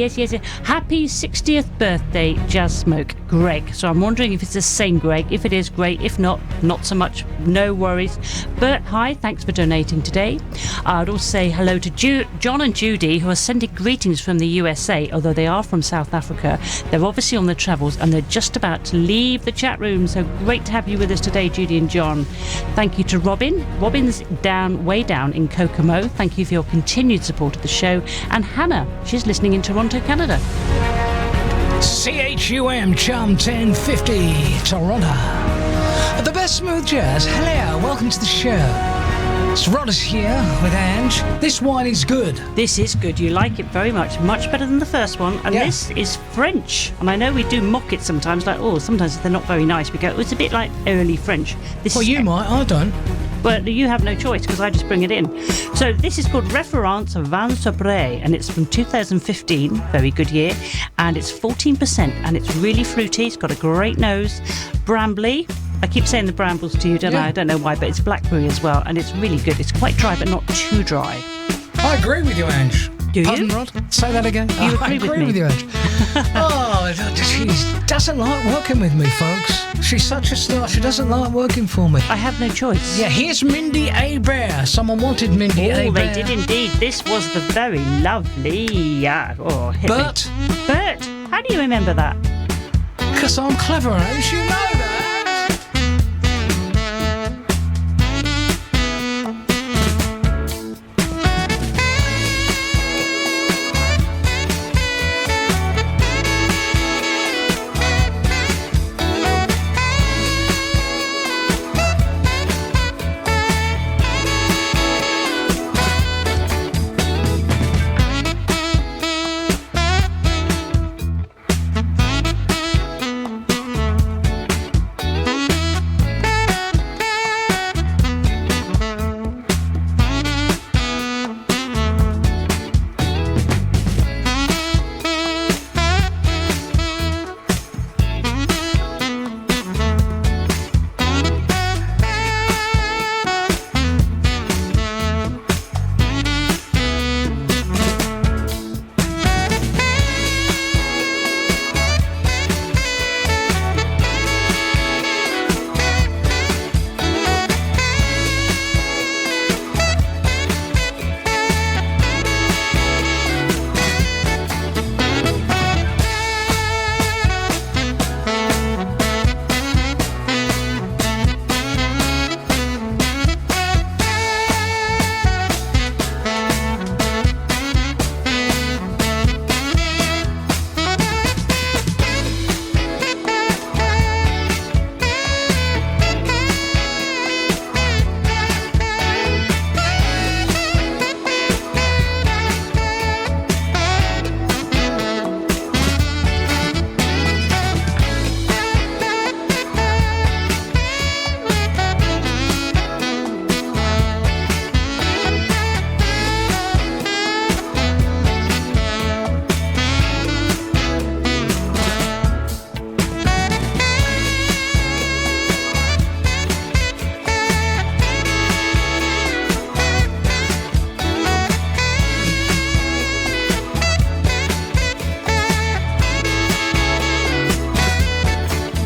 Happy 60th birthday, Jazz Smoke, Greg. So I'm wondering if it's the same Greg. If it is, great. If not, not so much. No worries. Bert, hi. Thanks for donating today. I'd also say hello to John and Judy, who are sending greetings from the USA, although they are from South Africa. They're obviously on their travels and they're just about to leave the chat room. So great to have you with us today, Judy and John. Thank you to Robin. Robin's way down in Kokomo. Thank you for your continued support of the show. And Hannah, she's listening in Toronto, Canada. CHUM Chum 1050 Toronto. The best smooth jazz. Hello, welcome to the show. It's Rodders here with Ange. This wine is good. This is good. You like it very much. Much better than the first one. And Yeah. This is French. And I know we do mock it sometimes. Like, sometimes they're not very nice. We go, it's a bit like early French. This Well, is, you might, I don't. But you have no choice because I just bring it in. So this is called Référence Vin Sobre, and it's from 2015. Very good year. And it's 14%. And it's really fruity. It's got a great nose. Brambly. I keep saying the brambles to you, don't I? I don't know why, but it's blackberry as well. And it's really good. It's quite dry, but not too dry. I agree with you, Ange. Do Pardon, you? Rod? Say that again. You I agree with me? you, Ange. She doesn't like working with me, folks. She's such a star. She doesn't like working for me. I have no choice. Yeah, here's Mindy A. Bear. Someone wanted Mindy A. Oh, Bear. they did indeed. This was the very lovely... hit Bert. me. Bert, how do you remember that? Because I'm clever, Ange. You know that.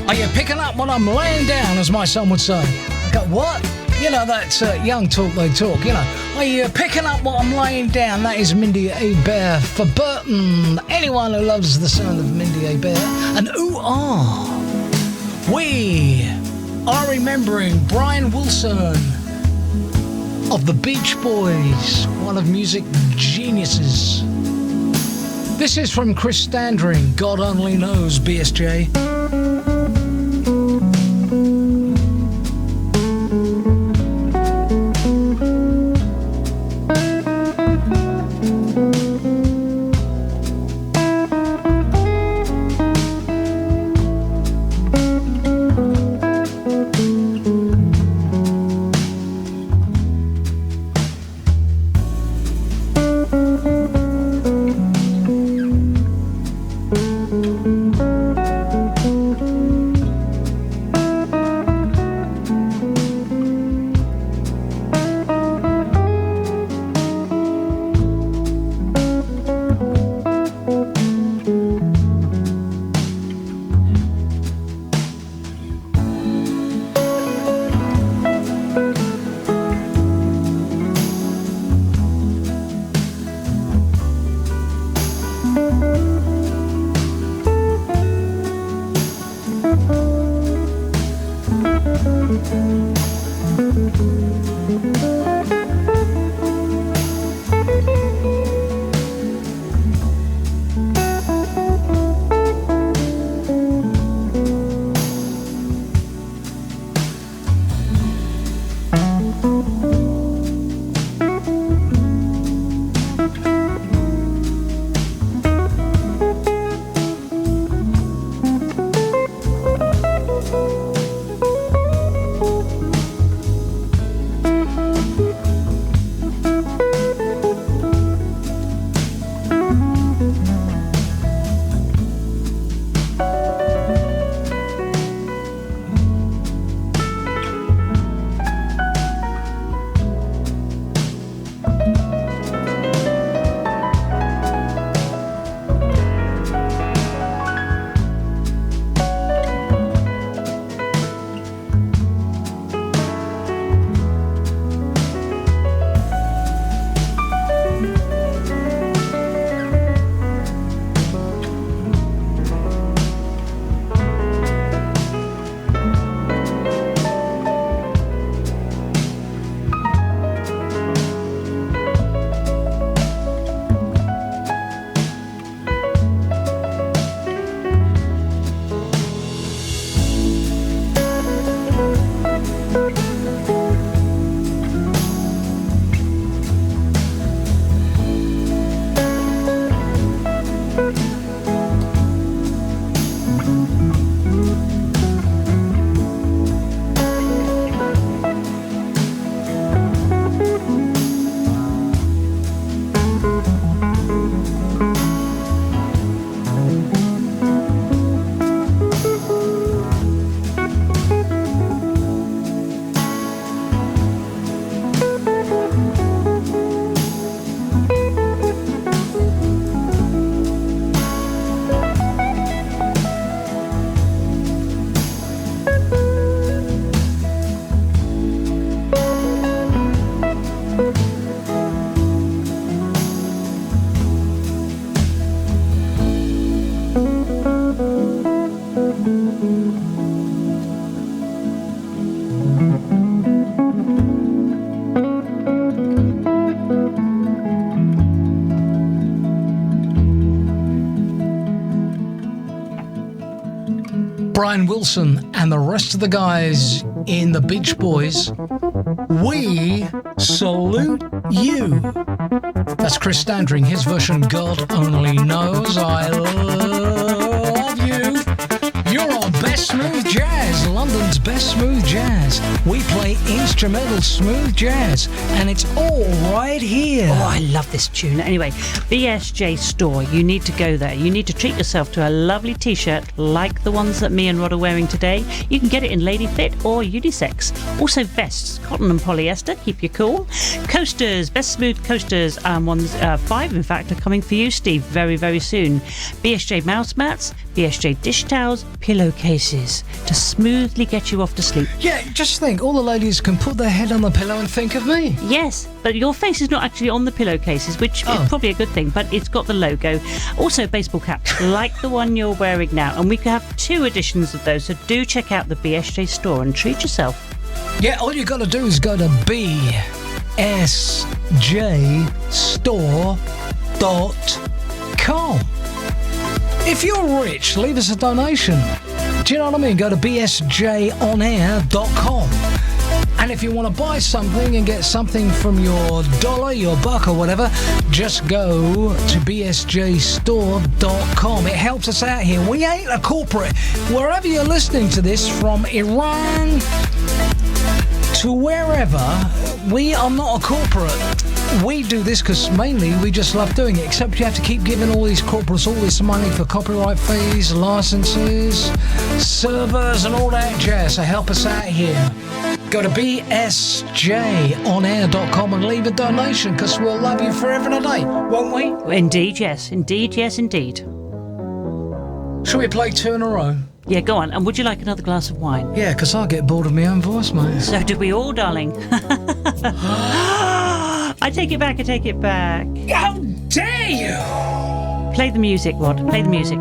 Are you picking up what I'm laying down, as my son would say? I go, what? You know, that's young talk they talk, you know. Are you picking up what I'm laying down? That is Mindy A. Bear for Burton. Anyone who loves the sound of Mindy A. Bear. And we are remembering Brian Wilson of the Beach Boys, one of music geniuses. This is from Chris Standring, God Only Knows, BSJ. Brian Wilson and the rest of the guys in the Beach Boys, we salute you. That's Chris Standring, his version, God Only Knows. I love you. You're on Best Smooth Jazz, London's Best Smooth Jazz. We play instrumental smooth jazz, and it's all right here. Oh, I love this tune. Anyway, BSJ Store, you need to go there. You need to treat yourself to a lovely t-shirt like the ones that me and Rod are wearing today. You can get it in lady fit or unisex. Also vests, cotton and polyester, keep you cool. Coasters, Best Smooth Coasters, ones 5 in fact are coming for you, Steve, very, very soon. BSJ mouse mats, BSJ dish towels, pillowcases to smoothly get you off to sleep. Yeah, just think, all the ladies can put their head on the pillow and think of me. Yes, but your face is not actually on the pillowcases, which is probably a good thing, but it's got the logo. Also, baseball caps, like the one you're wearing now, and we could have 2 editions of those, so do check out the BSJ store and treat yourself. Yeah, all you got to do is go to bsjstore.com. If you're rich, leave us a donation. Do you know what I mean? Go to bsjonair.com. And if you want to buy something and get something from your dollar, your buck or whatever, just go to bsjstore.com. It helps us out here. We ain't a corporate. Wherever you're listening to this, from Iran to wherever, we are not a corporate. We do this because mainly we just love doing it, except you have to keep giving all these corporates all this money for copyright fees, licenses, servers and all that jazz. So help us out here. Go to bsjonair.com and leave a donation, because we'll love you forever and a day, won't we? Indeed, yes. Indeed, yes, indeed. Shall we play 2 in a row? Yeah, go on. And would you like another glass of wine? Yeah, because I get bored of my own voice, mate. So do we all, darling. I take it back, I take it back. How dare you! Play the music, Rod. Play the music.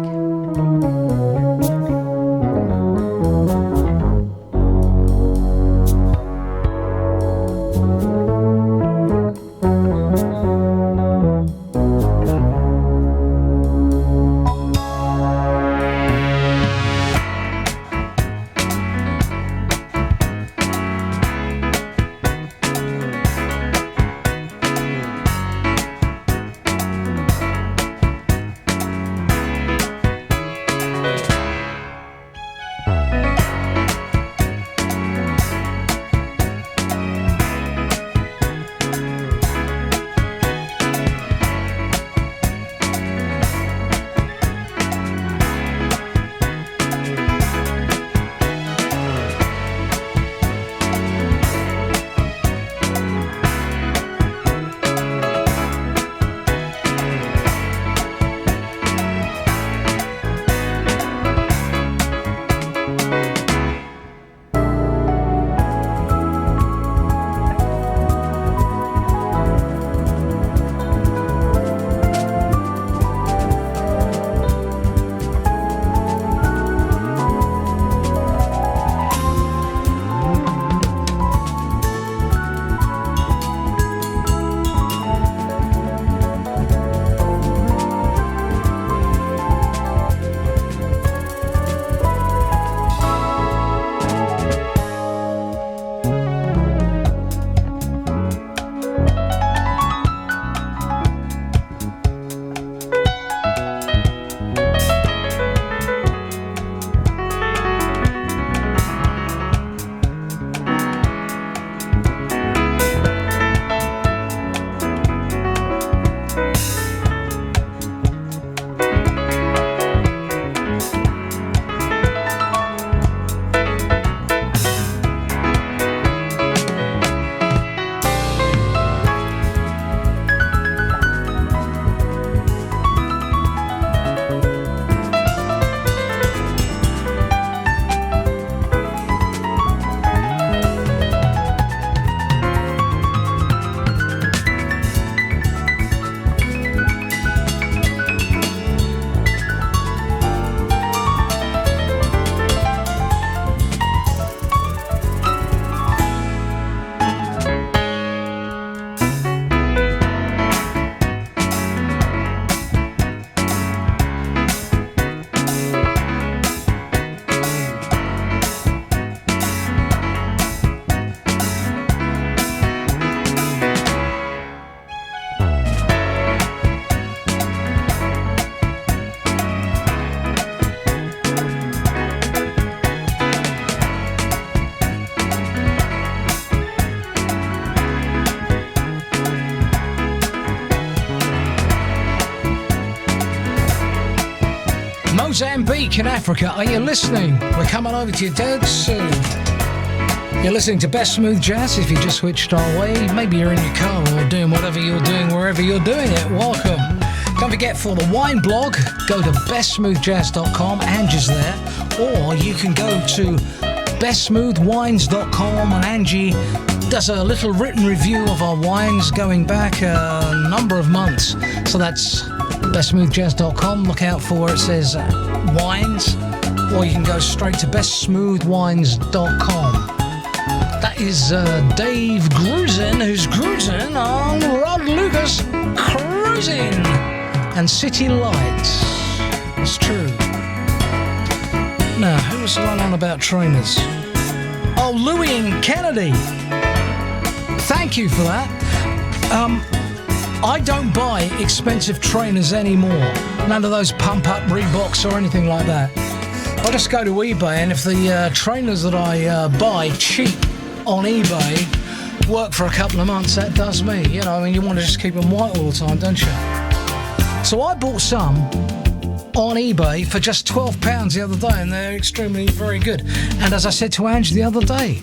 Mozambique in Africa, are you listening? We're coming over to you dead soon. You're listening to Best Smooth Jazz. If you just switched our way, maybe you're in your car or doing whatever you're doing wherever you're doing it. Welcome. Don't forget, for the wine blog, go to bestsmoothjazz.com, Angie's there, or you can go to bestsmoothwines.com, and Angie does a little written review of our wines going back a number of months. So that's bestsmoothjazz.com. Look out for where it says wines, or you can go straight to bestsmoothwines.com. That is Dave Grusin, who's cruising on Rod Lucas Cruising and City Lights. It's true. Now, who was the one on about trainers? Oh, Louie and Kennedy. Thank you for that. I don't buy expensive trainers anymore. None of those pump-up Reeboks or anything like that. I just go to eBay, and if the trainers that I buy cheap on eBay work for a couple of months, that does me. You know, I mean, you want to just keep them white all the time, don't you? So I bought some on eBay for just £12 the other day, and they're extremely very good. And as I said to Ange the other day,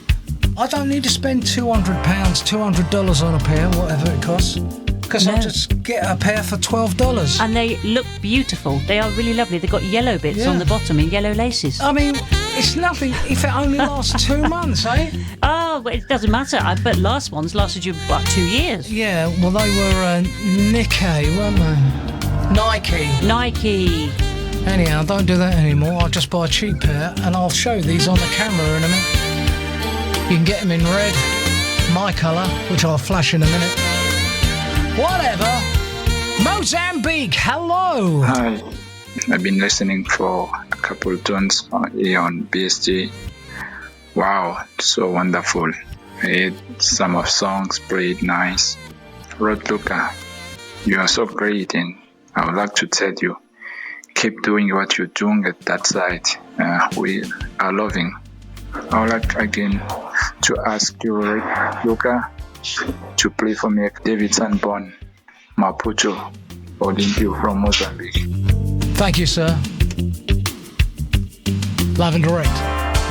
I don't need to spend £200, $200 on a pair, whatever it costs, because I'll just get a pair for $12. And they look beautiful. They are really lovely. They've got yellow bits on the bottom and yellow laces. I mean, it's nothing if it only lasts 2 months, eh? Oh, well, it doesn't matter. But last ones lasted you, what, 2 years? Yeah, well, they were Nikkei, weren't they? Nike. Anyhow, don't do that anymore. I'll just buy a cheap pair, and I'll show these on the camera in a minute. You can get them in red, my colour, which I'll flash in a minute. Whatever. Mozambique, hello. Hi, I've been listening for a couple of tunes here on BSG. Wow, so wonderful. I heard some of songs played nice. Rod Luca, you are so great, and I would like to tell you, keep doing what you're doing at that site. We are loving. I would like again to ask you, Luca, to play for me David Sanborn, Maputo, Olympio from Mozambique. Thank you, sir. Live and direct,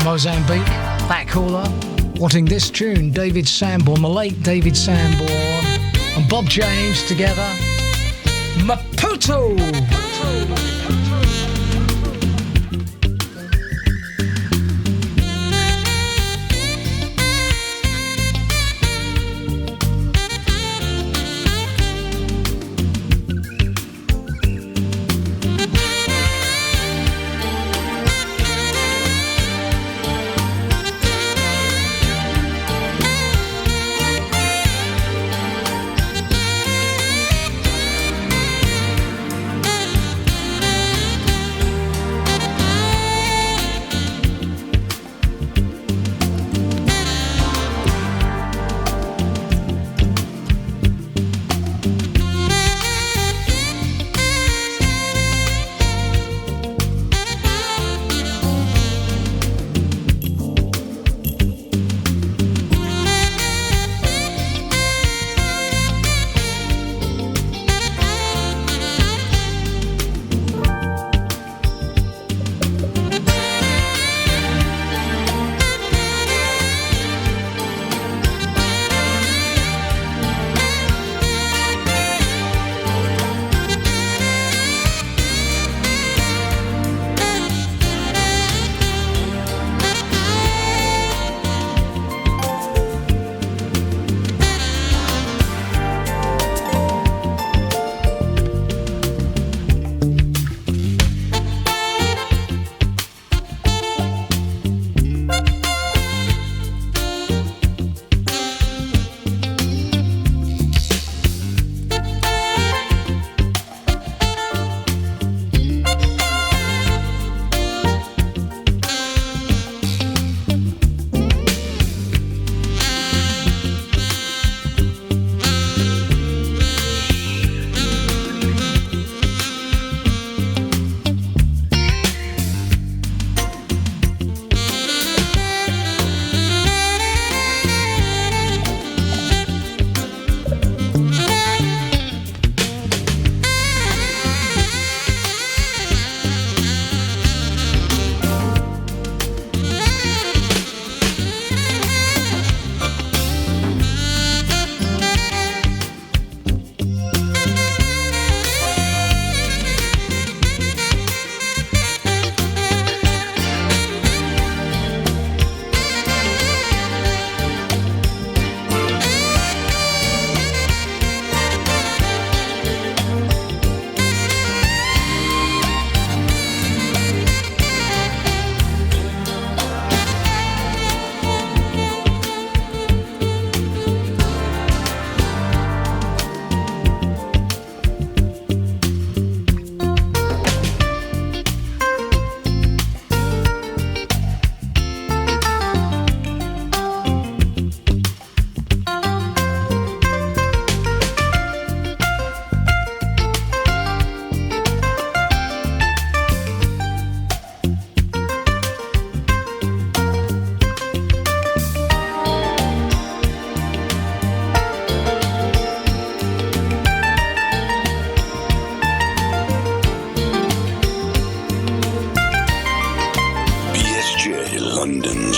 Mozambique, that caller, wanting this tune, David Sanborn, the late David Sanborn, and Bob James together, Maputo.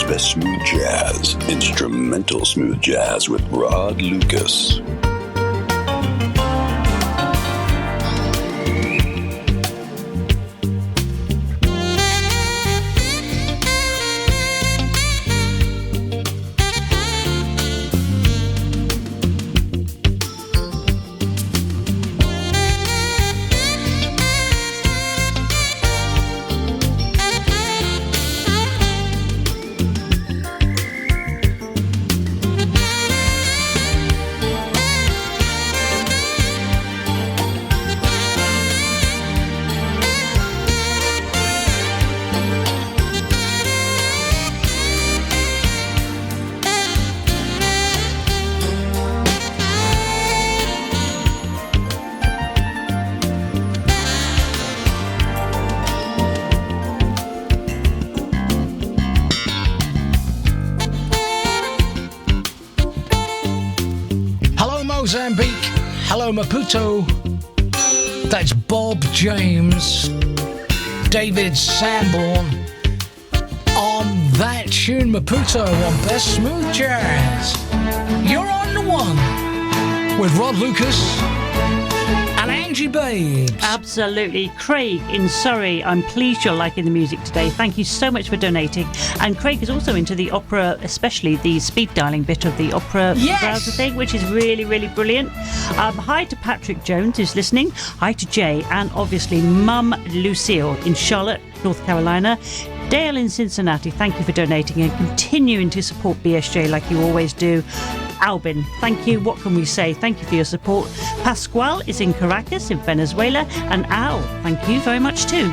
best smooth jazz, instrumental smooth jazz with Rod Lucas. Mozambique, hello Maputo. That's Bob James, David Sanborn on that tune Maputo on Best Smooth Jazz. You're on the one with Rod Lucas and Angie Babes. Absolutely. Craig in Surrey, I'm pleased you're liking the music today. Thank you so much for donating. And Craig is also into the opera, especially the speed dialing bit of the opera browser thing, which is really, really brilliant. Hi to Patrick Jones, who's listening. Hi to Jay, and obviously Mum Lucille in Charlotte, North Carolina. Dale in Cincinnati, thank you for donating and continuing to support BSJ like you always do. Albin, thank you. What can we say? Thank you for your support. Pascual is in Caracas, in Venezuela. And Al, thank you very much too.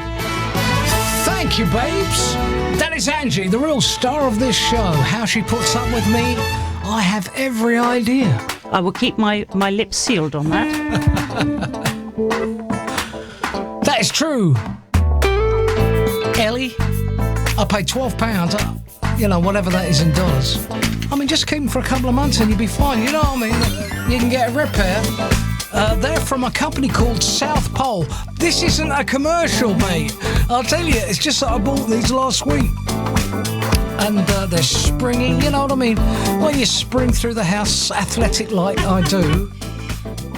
Thank you, babes. That is Angie, the real star of this show. How she puts up with me, I have every idea. I will keep my lips sealed on that. That is true. Ellie, I paid £12, you know, whatever that is in dollars. I mean, just keep them for a couple of months and you'll be fine, you know what I mean? You can get a repair. They're from a company called South Pole. This isn't a commercial, mate. I'll tell you, it's just that I bought these last week. And they're springy, you know what I mean? When you spring through the house athletic like I do.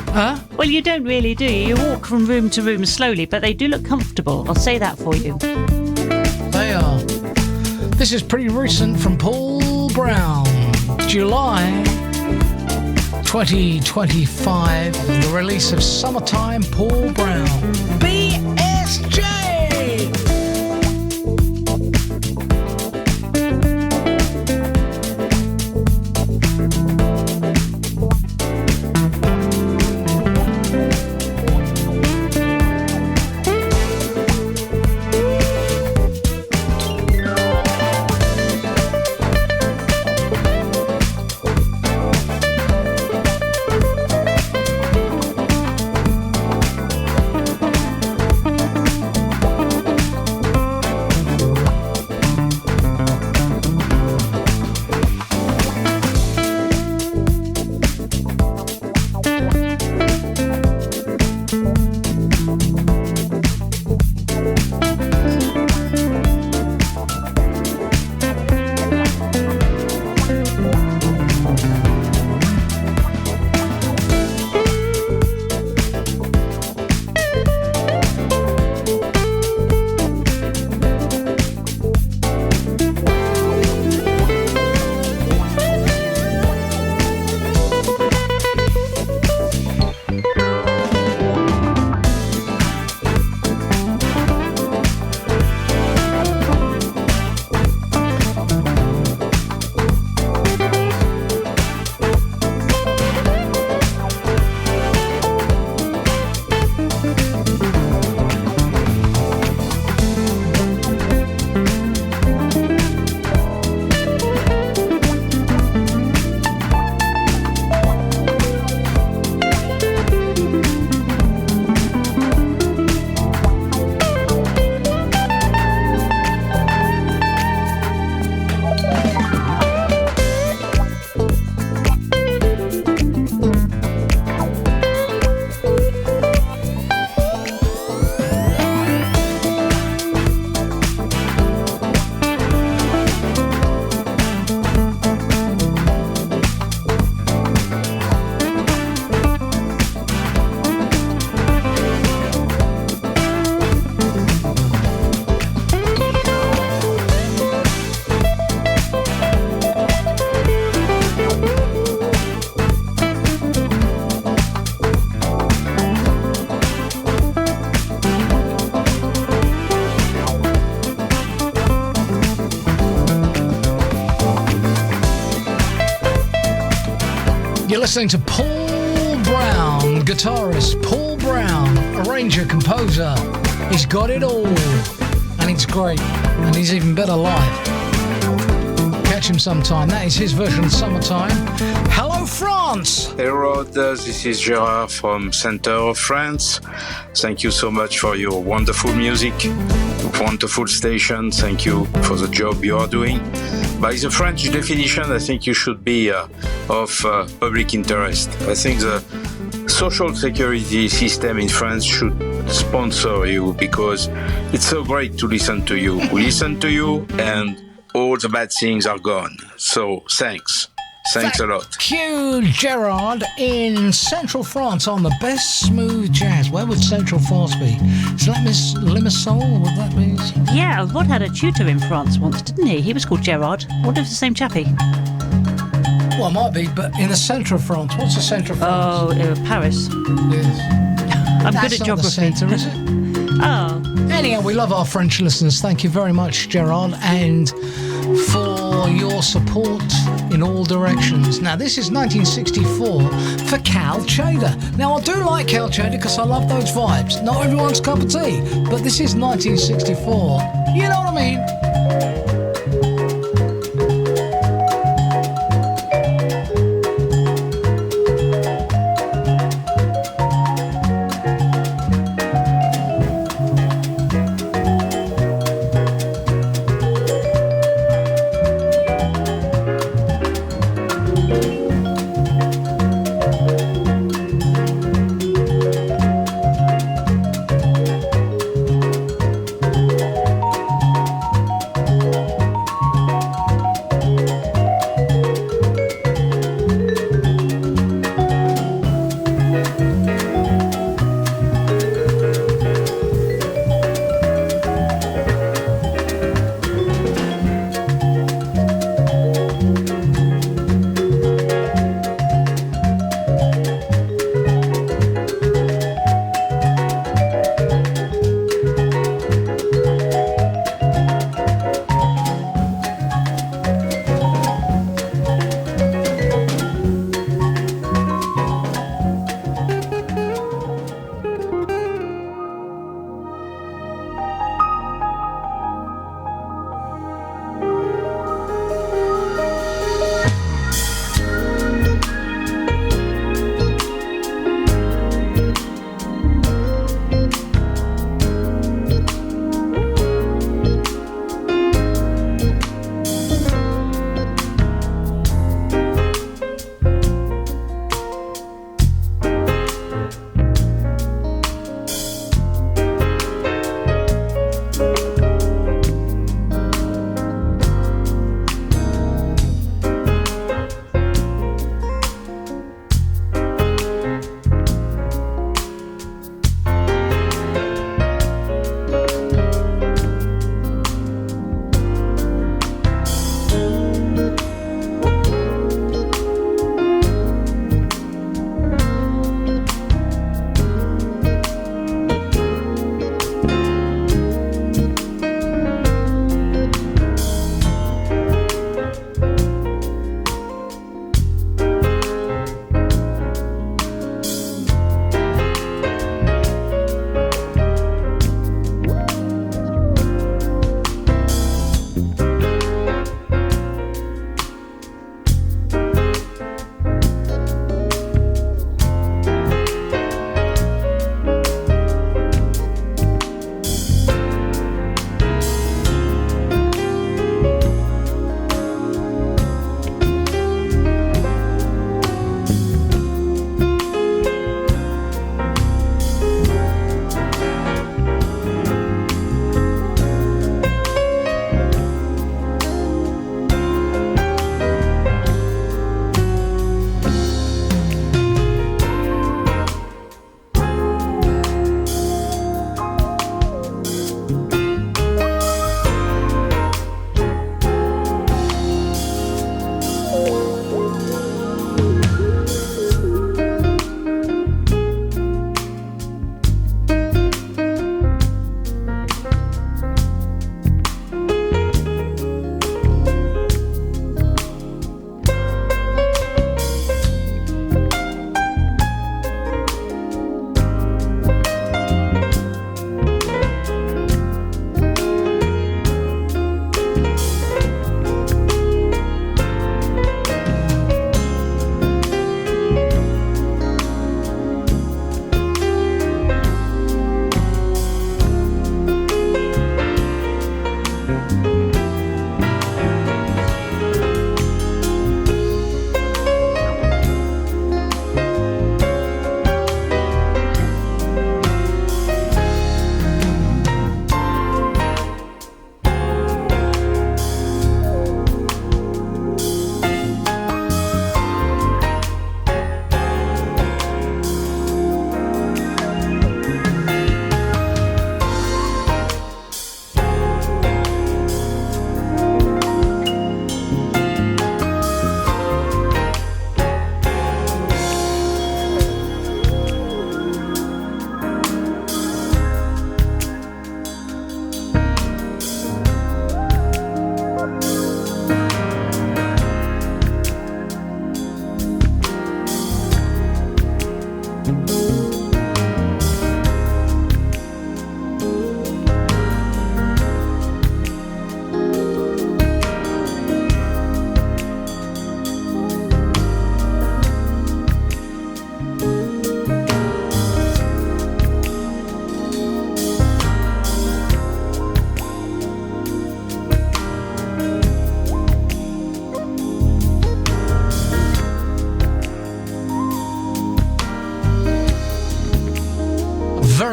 Huh? Well, you don't really, do you? You walk from room to room slowly, but they do look comfortable. I'll say that for you. They are. This is pretty recent from Paul Brown. July 2025, the release of Summertime, Paul Brown. BSJ! listening to Paul Brown, guitarist Paul Brown, arranger, composer. He's got it all, and it's great, and he's even better live. Catch him sometime. That is his version of Summertime. Hello, France! Hey Rod, this is Gerard from Center of France. Thank you so much for your wonderful music, wonderful station. Thank you for the job you are doing. By the French definition, I think you should be of public interest. I think the social security system in France should sponsor you because it's so great to listen to you. We listen to you and all the bad things are gone. So thanks. Thanks a lot. Thank you, Gerard, in Central France on the best smooth jazz. Where would Central France be? Is that Miss Limassol? Would that be? Yeah, Rod had a tutor in France once, didn't he? He was called Gerard. I wonder if it's the same chappie. Well, it might be, but in the centre of France. What's the centre of France? Oh, Paris. Yes. I'm That's good at not geography. The centre, is it? Oh. Anyhow, we love our French listeners. Thank you very much, Gerard, and for your support in all directions. Now, this is 1964 for Cal Tjader. Now, I do like Cal Tjader because I love those vibes. Not everyone's cup of tea, but this is 1964. You know what I mean?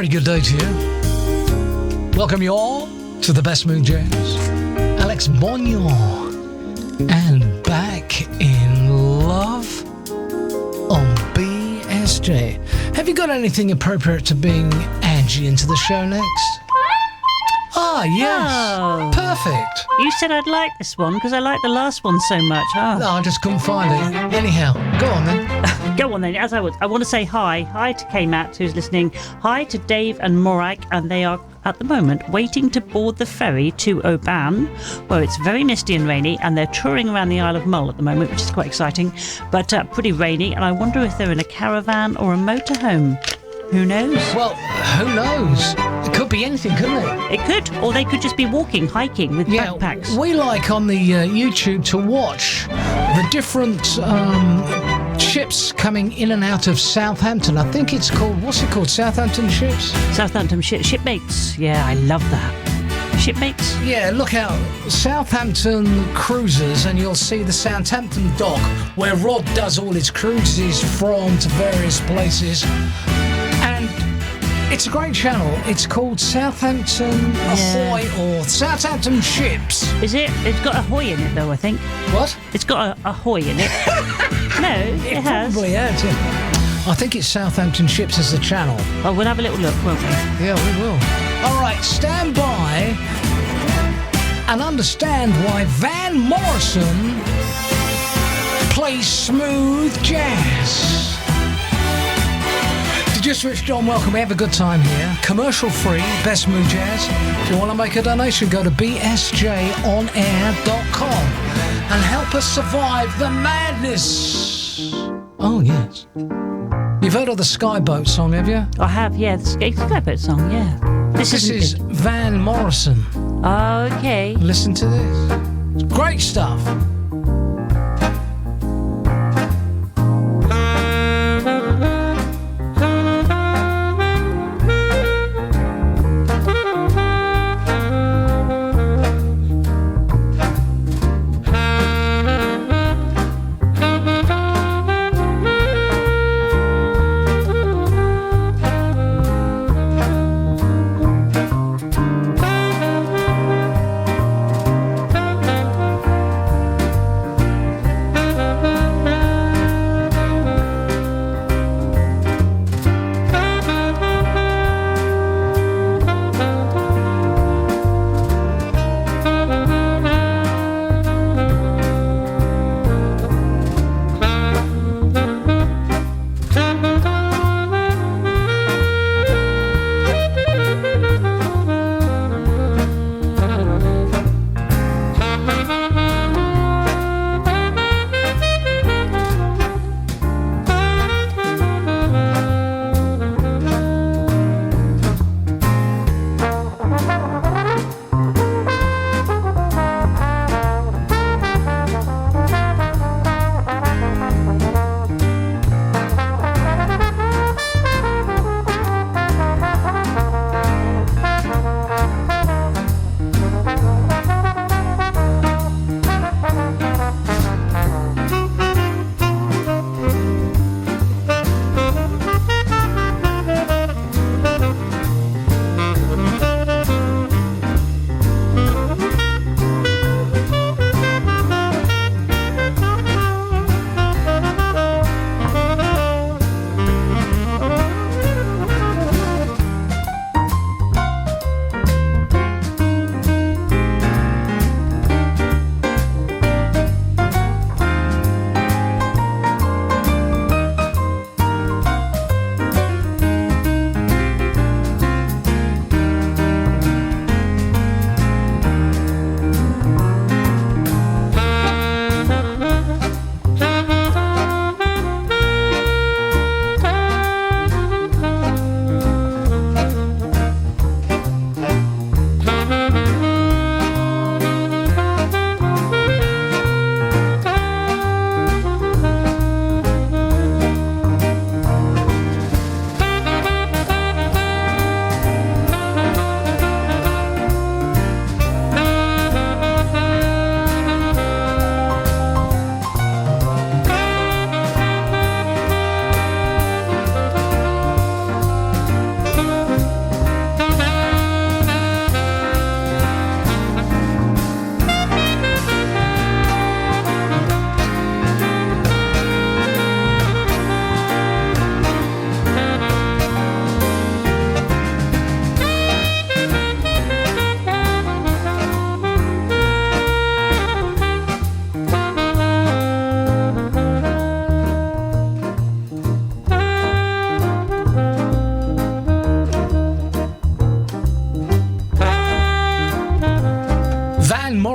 very good day to you. Welcome you all to the best smooth jazz. Alex Bonio and Back in Love on BSJ. Have you got anything appropriate to bring Angie into the show next? Ah, yes. Oh. Perfect. You said I'd like this one because I liked the last one so much. Oh. No, I just couldn't find it. Anyhow, go on then. Go on then, as I would. I want to say hi. Hi to K-Matt, who's listening. Hi to Dave and Morak, and they are at the moment waiting to board the ferry to Oban, where it's very misty and rainy, and they're touring around the Isle of Mull at the moment, which is quite exciting, but pretty rainy, and I wonder if they're in a caravan or a motorhome. Who knows? Well, who knows? It could be anything, couldn't it? It could, or they could just be walking, hiking with backpacks. We like on the YouTube to watch the different ships coming in and out of Southampton. I think it's called, what's it called? Southampton ships? Southampton shipmates. Yeah, I love that. Shipmates? Yeah, look out. Southampton cruises, and you'll see the Southampton dock where Rod does all his cruises from to various places. And it's a great channel. It's called Southampton Ahoy or Southampton Ships. Is it? It's got ahoy in it, though, I think. What? It's got a ahoy in it. No, it has. Probably has. I think it's Southampton Ships as the channel. Oh, we'll have a little look, won't we? Yeah, we will. All right, stand by and understand why Van Morrison plays smooth jazz. If you just switched on, welcome. We have a good time here. Commercial free, best smooth jazz. If you want to make a donation, go to bsjonair.com and help us survive the madness. Oh, yes. You've heard of the Skyboat song, have you? I have, yeah. The Skyboat song, yeah. This is Van Morrison. Okay. Listen to this. It's great stuff.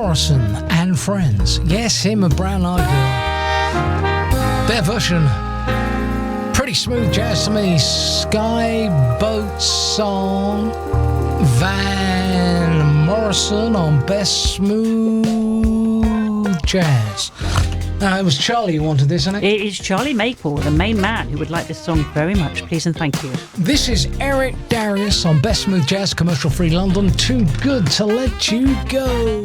Morrison and Friends. Yes, him and Brown Eyed Girl. Their version, pretty smooth jazz to me. Sky Boat Song, Van Morrison on Best Smooth Jazz. It was Charlie who wanted this, isn't it? It is Charlie Maple, the main man, who would like this song very much. Please and thank you. This is Eric Darius on Best Smooth Jazz, Commercial Free London. Too good to let you go.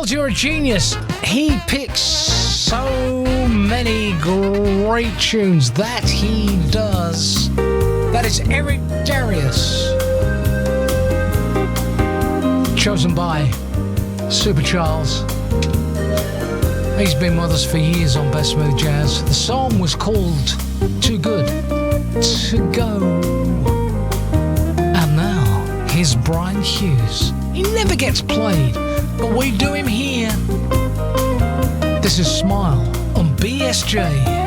You're a genius. He picks so many great tunes. That he does. That is Eric Darius. Chosen by Super Charles. He's been with us for years on Best Smooth Jazz. The song was called Too Good to Go. And now, here's Brian Hughes. He never gets played, but we do him here. This is Smile on BSJ.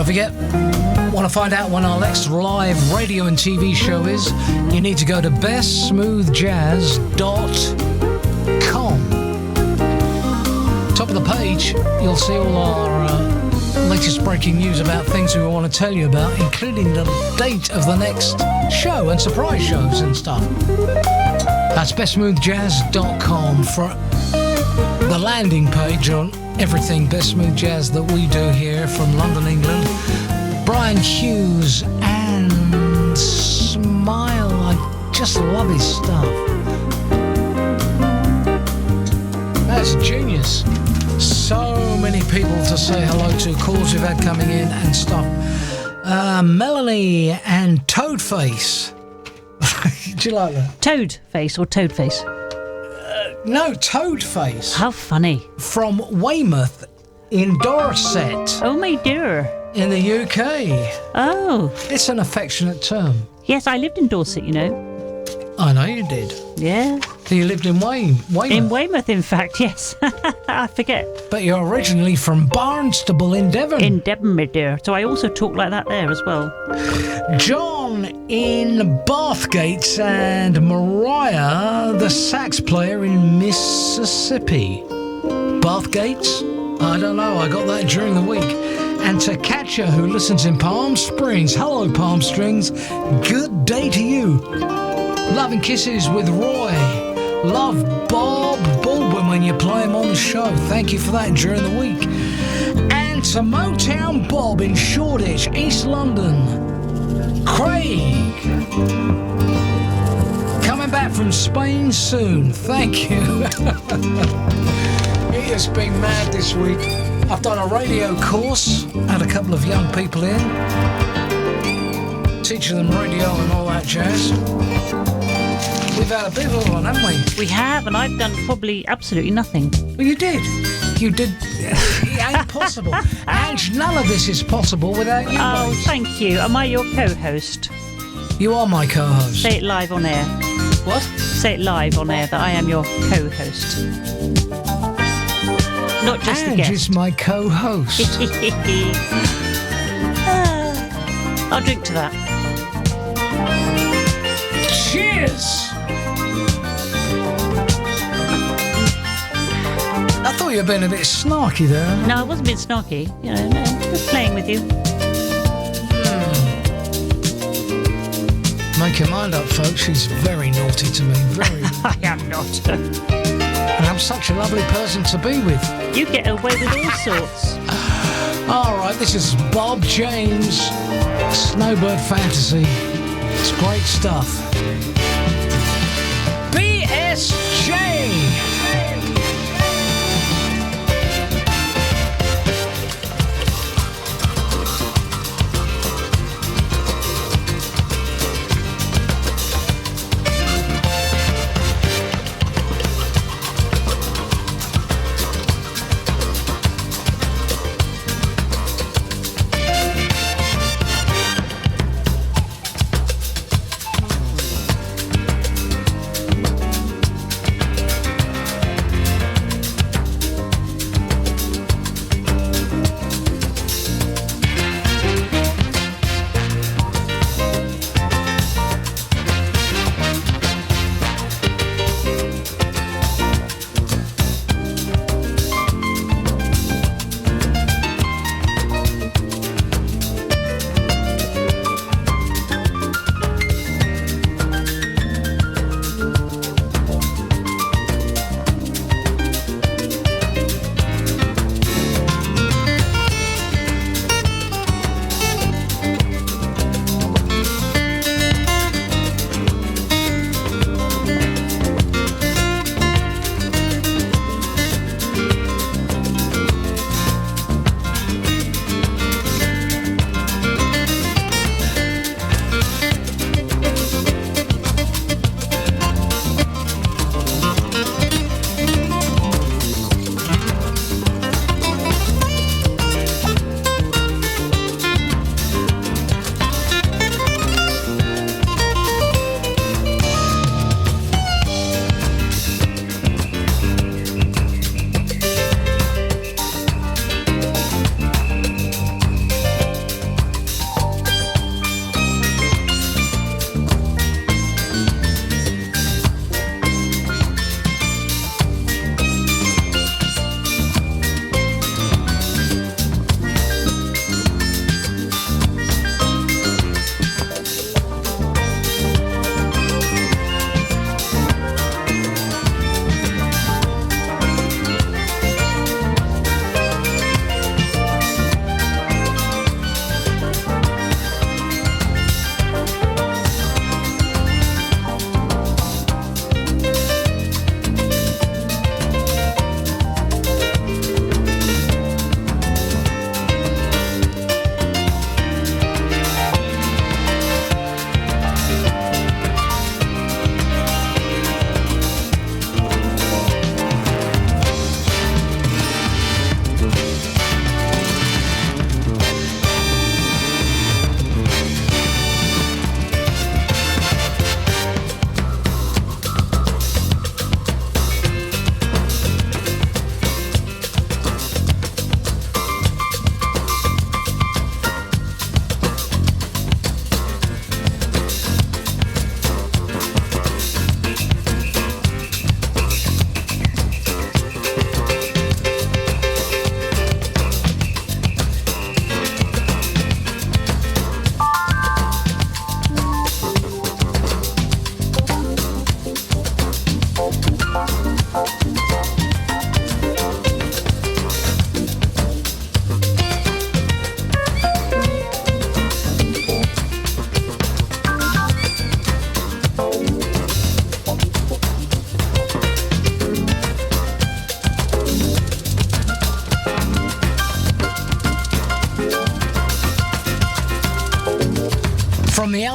forget, want to find out when our next live radio and TV show is? You need to go to bestsmoothjazz.com. Top of the page, you'll see all our latest breaking news about things we want to tell you about, including the date of the next show and surprise shows and stuff. That's bestsmoothjazz.com for the landing page on everything Best Smooth Jazz that we do here from London, England. Brian Hughes and Smile, I just love his stuff. That's genius. So many people to say hello to, calls we've had coming in and stuff. Melanie and Toadface. Do you like that? Toadface or Toadface? No, Toadface. How funny. From Weymouth in Dorset. Oh, my dear. In the UK. Oh. It's an affectionate term. Yes, I lived in Dorset, you know. I know you did. Yeah. You lived in Weymouth? In Weymouth, in fact, yes. I forget. But you're originally from Barnstable in Devon. In Devon, my dear. So I also talk like that there as well. John in Bathgates and Mariah, the sax player in Mississippi. Bathgates? I don't know. I got that during the week. And to Katja, who listens in Palm Springs. Hello, Palm Springs. Good day to you. Love and kisses with Roy. Love Bob Baldwin when you play him on the show. Thank you for that during the week. And to Motown Bob in Shoreditch, East London. Craig. Coming back from Spain soon. Thank you. It has been mad this week. I've done a radio course. Had a couple of young people in. Teaching them radio and all that jazz. We've had a bit of one, haven't we? We have, and I've done probably absolutely nothing. Well, you did. You did. It ain't possible. And none of this is possible without you. Oh, mate. thank you. Am I your co-host? You are my co-host. Say it live on air. What? Say it live on air that I am your co-host. Not just the guest. Ange is my co-host. I'll drink to that. Cheers! I thought you were being a bit snarky there. No, I wasn't being snarky. You know, no, just playing with you. Make your mind up, folks. She's very naughty to me. Very. I am not. And I'm such a lovely person to be with. You get away with all sorts. All right, this is Bob James, Snowbird Fantasy. It's great stuff. BSJ.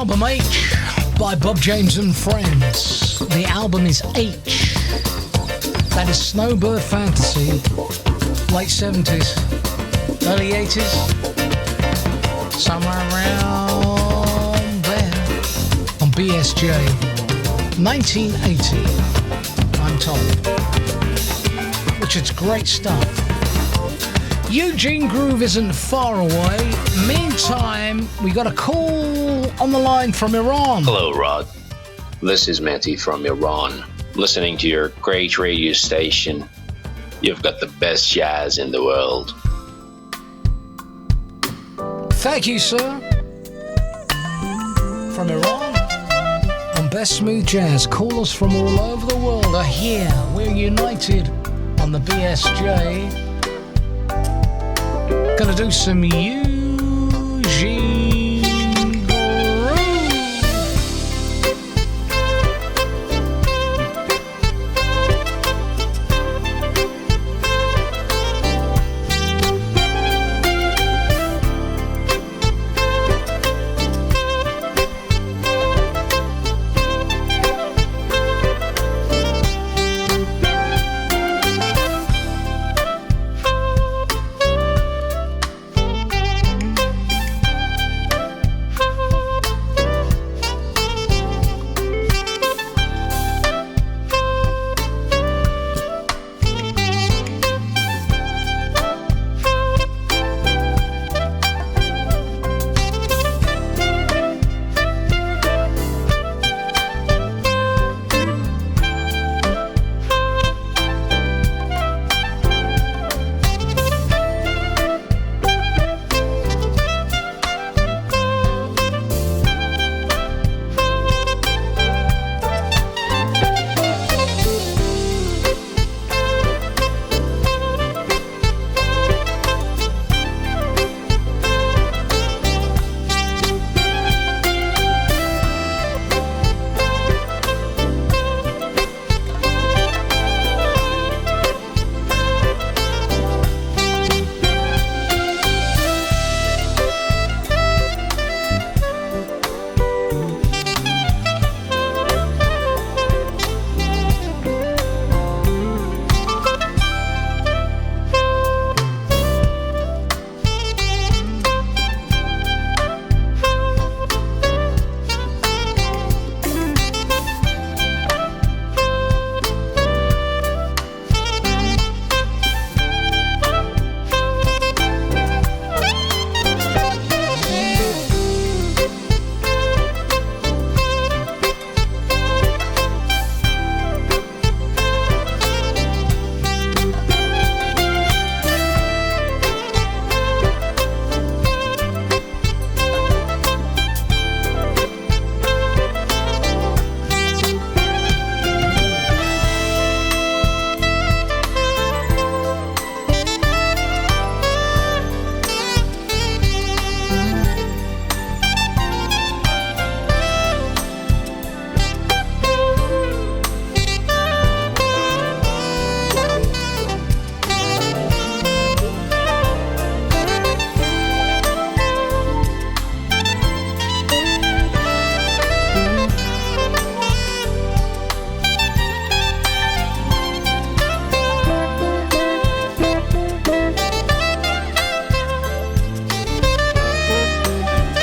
album H by Bob James and Friends. The album is H. That is Snowbird Fantasy. Late 70s, early 80s. Somewhere around there. On BSJ. 1980, I'm told. Which is great stuff. Eugene Groove isn't far away. Meantime, we got a call on the line from Iran. Hello, Rod. This is Mehdi from Iran. Listening to your great radio station. You've got the best jazz in the world. Thank you, sir. From Iran, on Best Smooth Jazz. Callers from all over the world are here. We're united on the BSJ. Gonna do some Eugene Groove.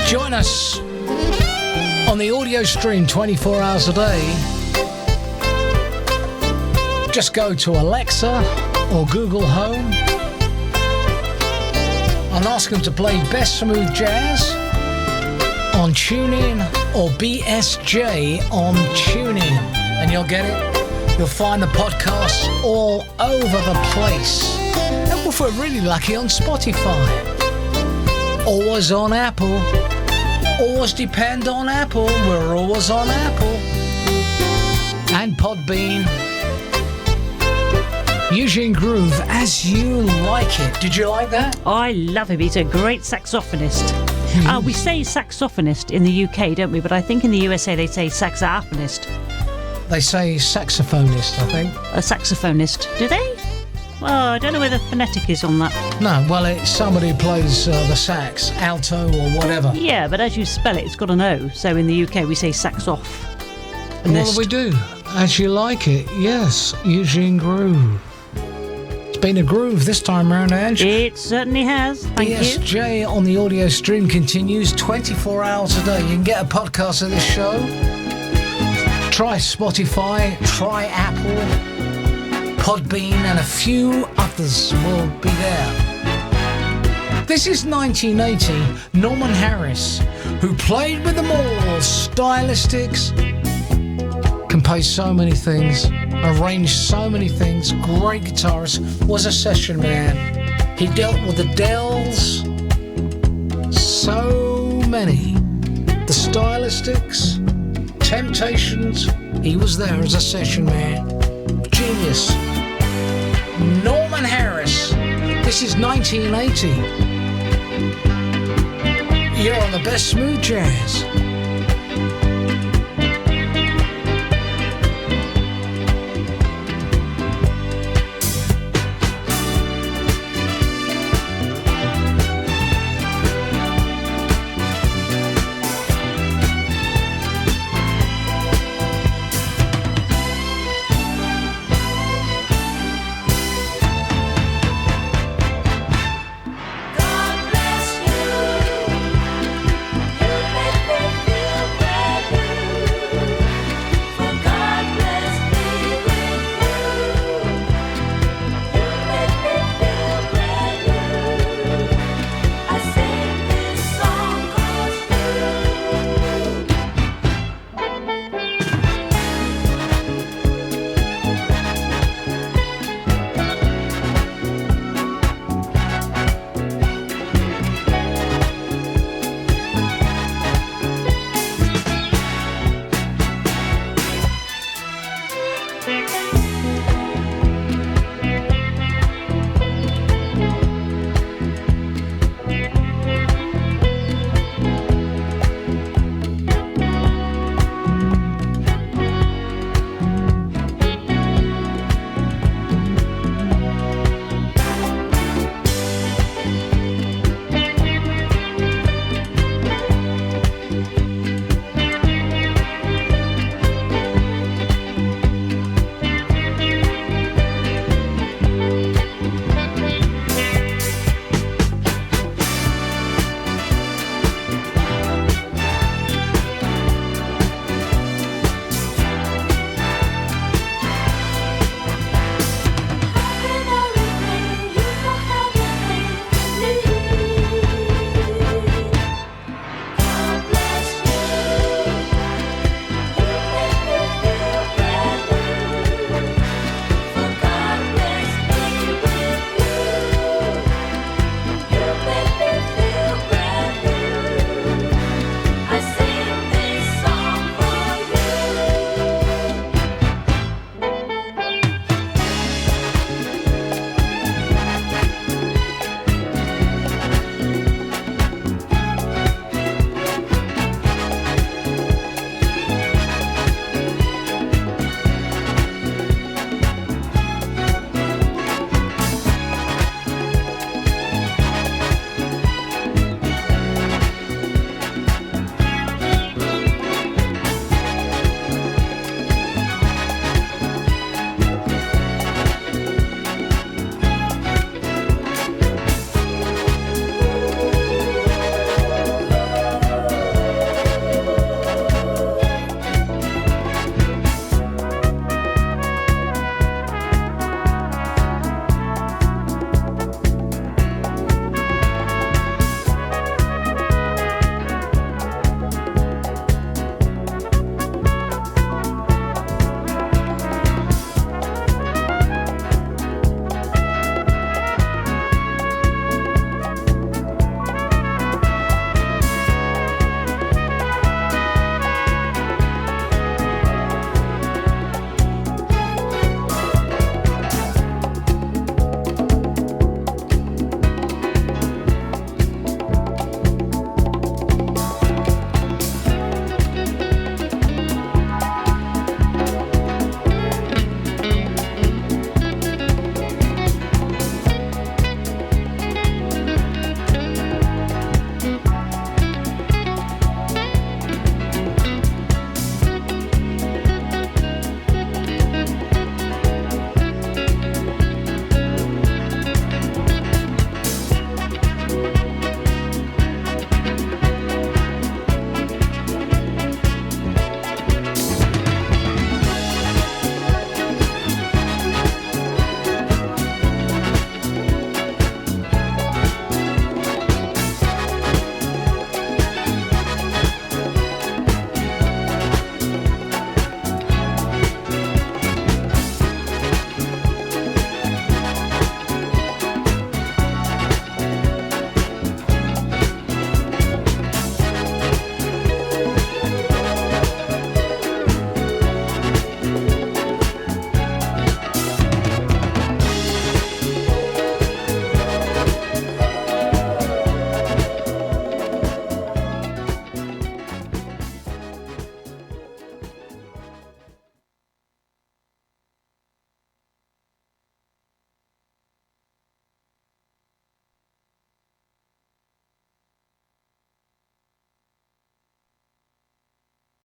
Join us on the audio stream 24 hours a day. Just go to Alexa or Google Home and ask them to play Best Smooth Jazz on TuneIn or BSJ on TuneIn, and you'll get it. You'll find the podcasts all over the place. And if we're really lucky, on Spotify. Always on Apple. Always depend on Apple. We're always on Apple. And Podbean. Eugene Groove, As You Like It. Did you like that? I love him. He's a great saxophonist. We say saxophonist in the UK, don't we? But I think in the USA they say saxophonist. They say saxophonist, I think. A saxophonist. Do they? Well, I don't know where the phonetic is on that. No, well, it's somebody who plays the sax, alto or whatever. Yeah, but as you spell it, it's got an O. So in the UK, we say sax off. Well, we do. As you like it, yes. Eugene Groove. It's been a groove this time round, Ange. It certainly has. Thank you. BSJ on the audio stream continues 24 hours a day. You can get a podcast of this show. Try Spotify, try Apple, Podbean, and a few others will be there. This is 1980, Norman Harris, who played with them all, stylistics, composed so many things, arranged so many things, great guitarist, was a session man. He dealt with the Dells, so many. The Stylistics, Temptations, he was there as a session man. Genius. Norman Harris, this is 1980. You're on the best smooth jazz.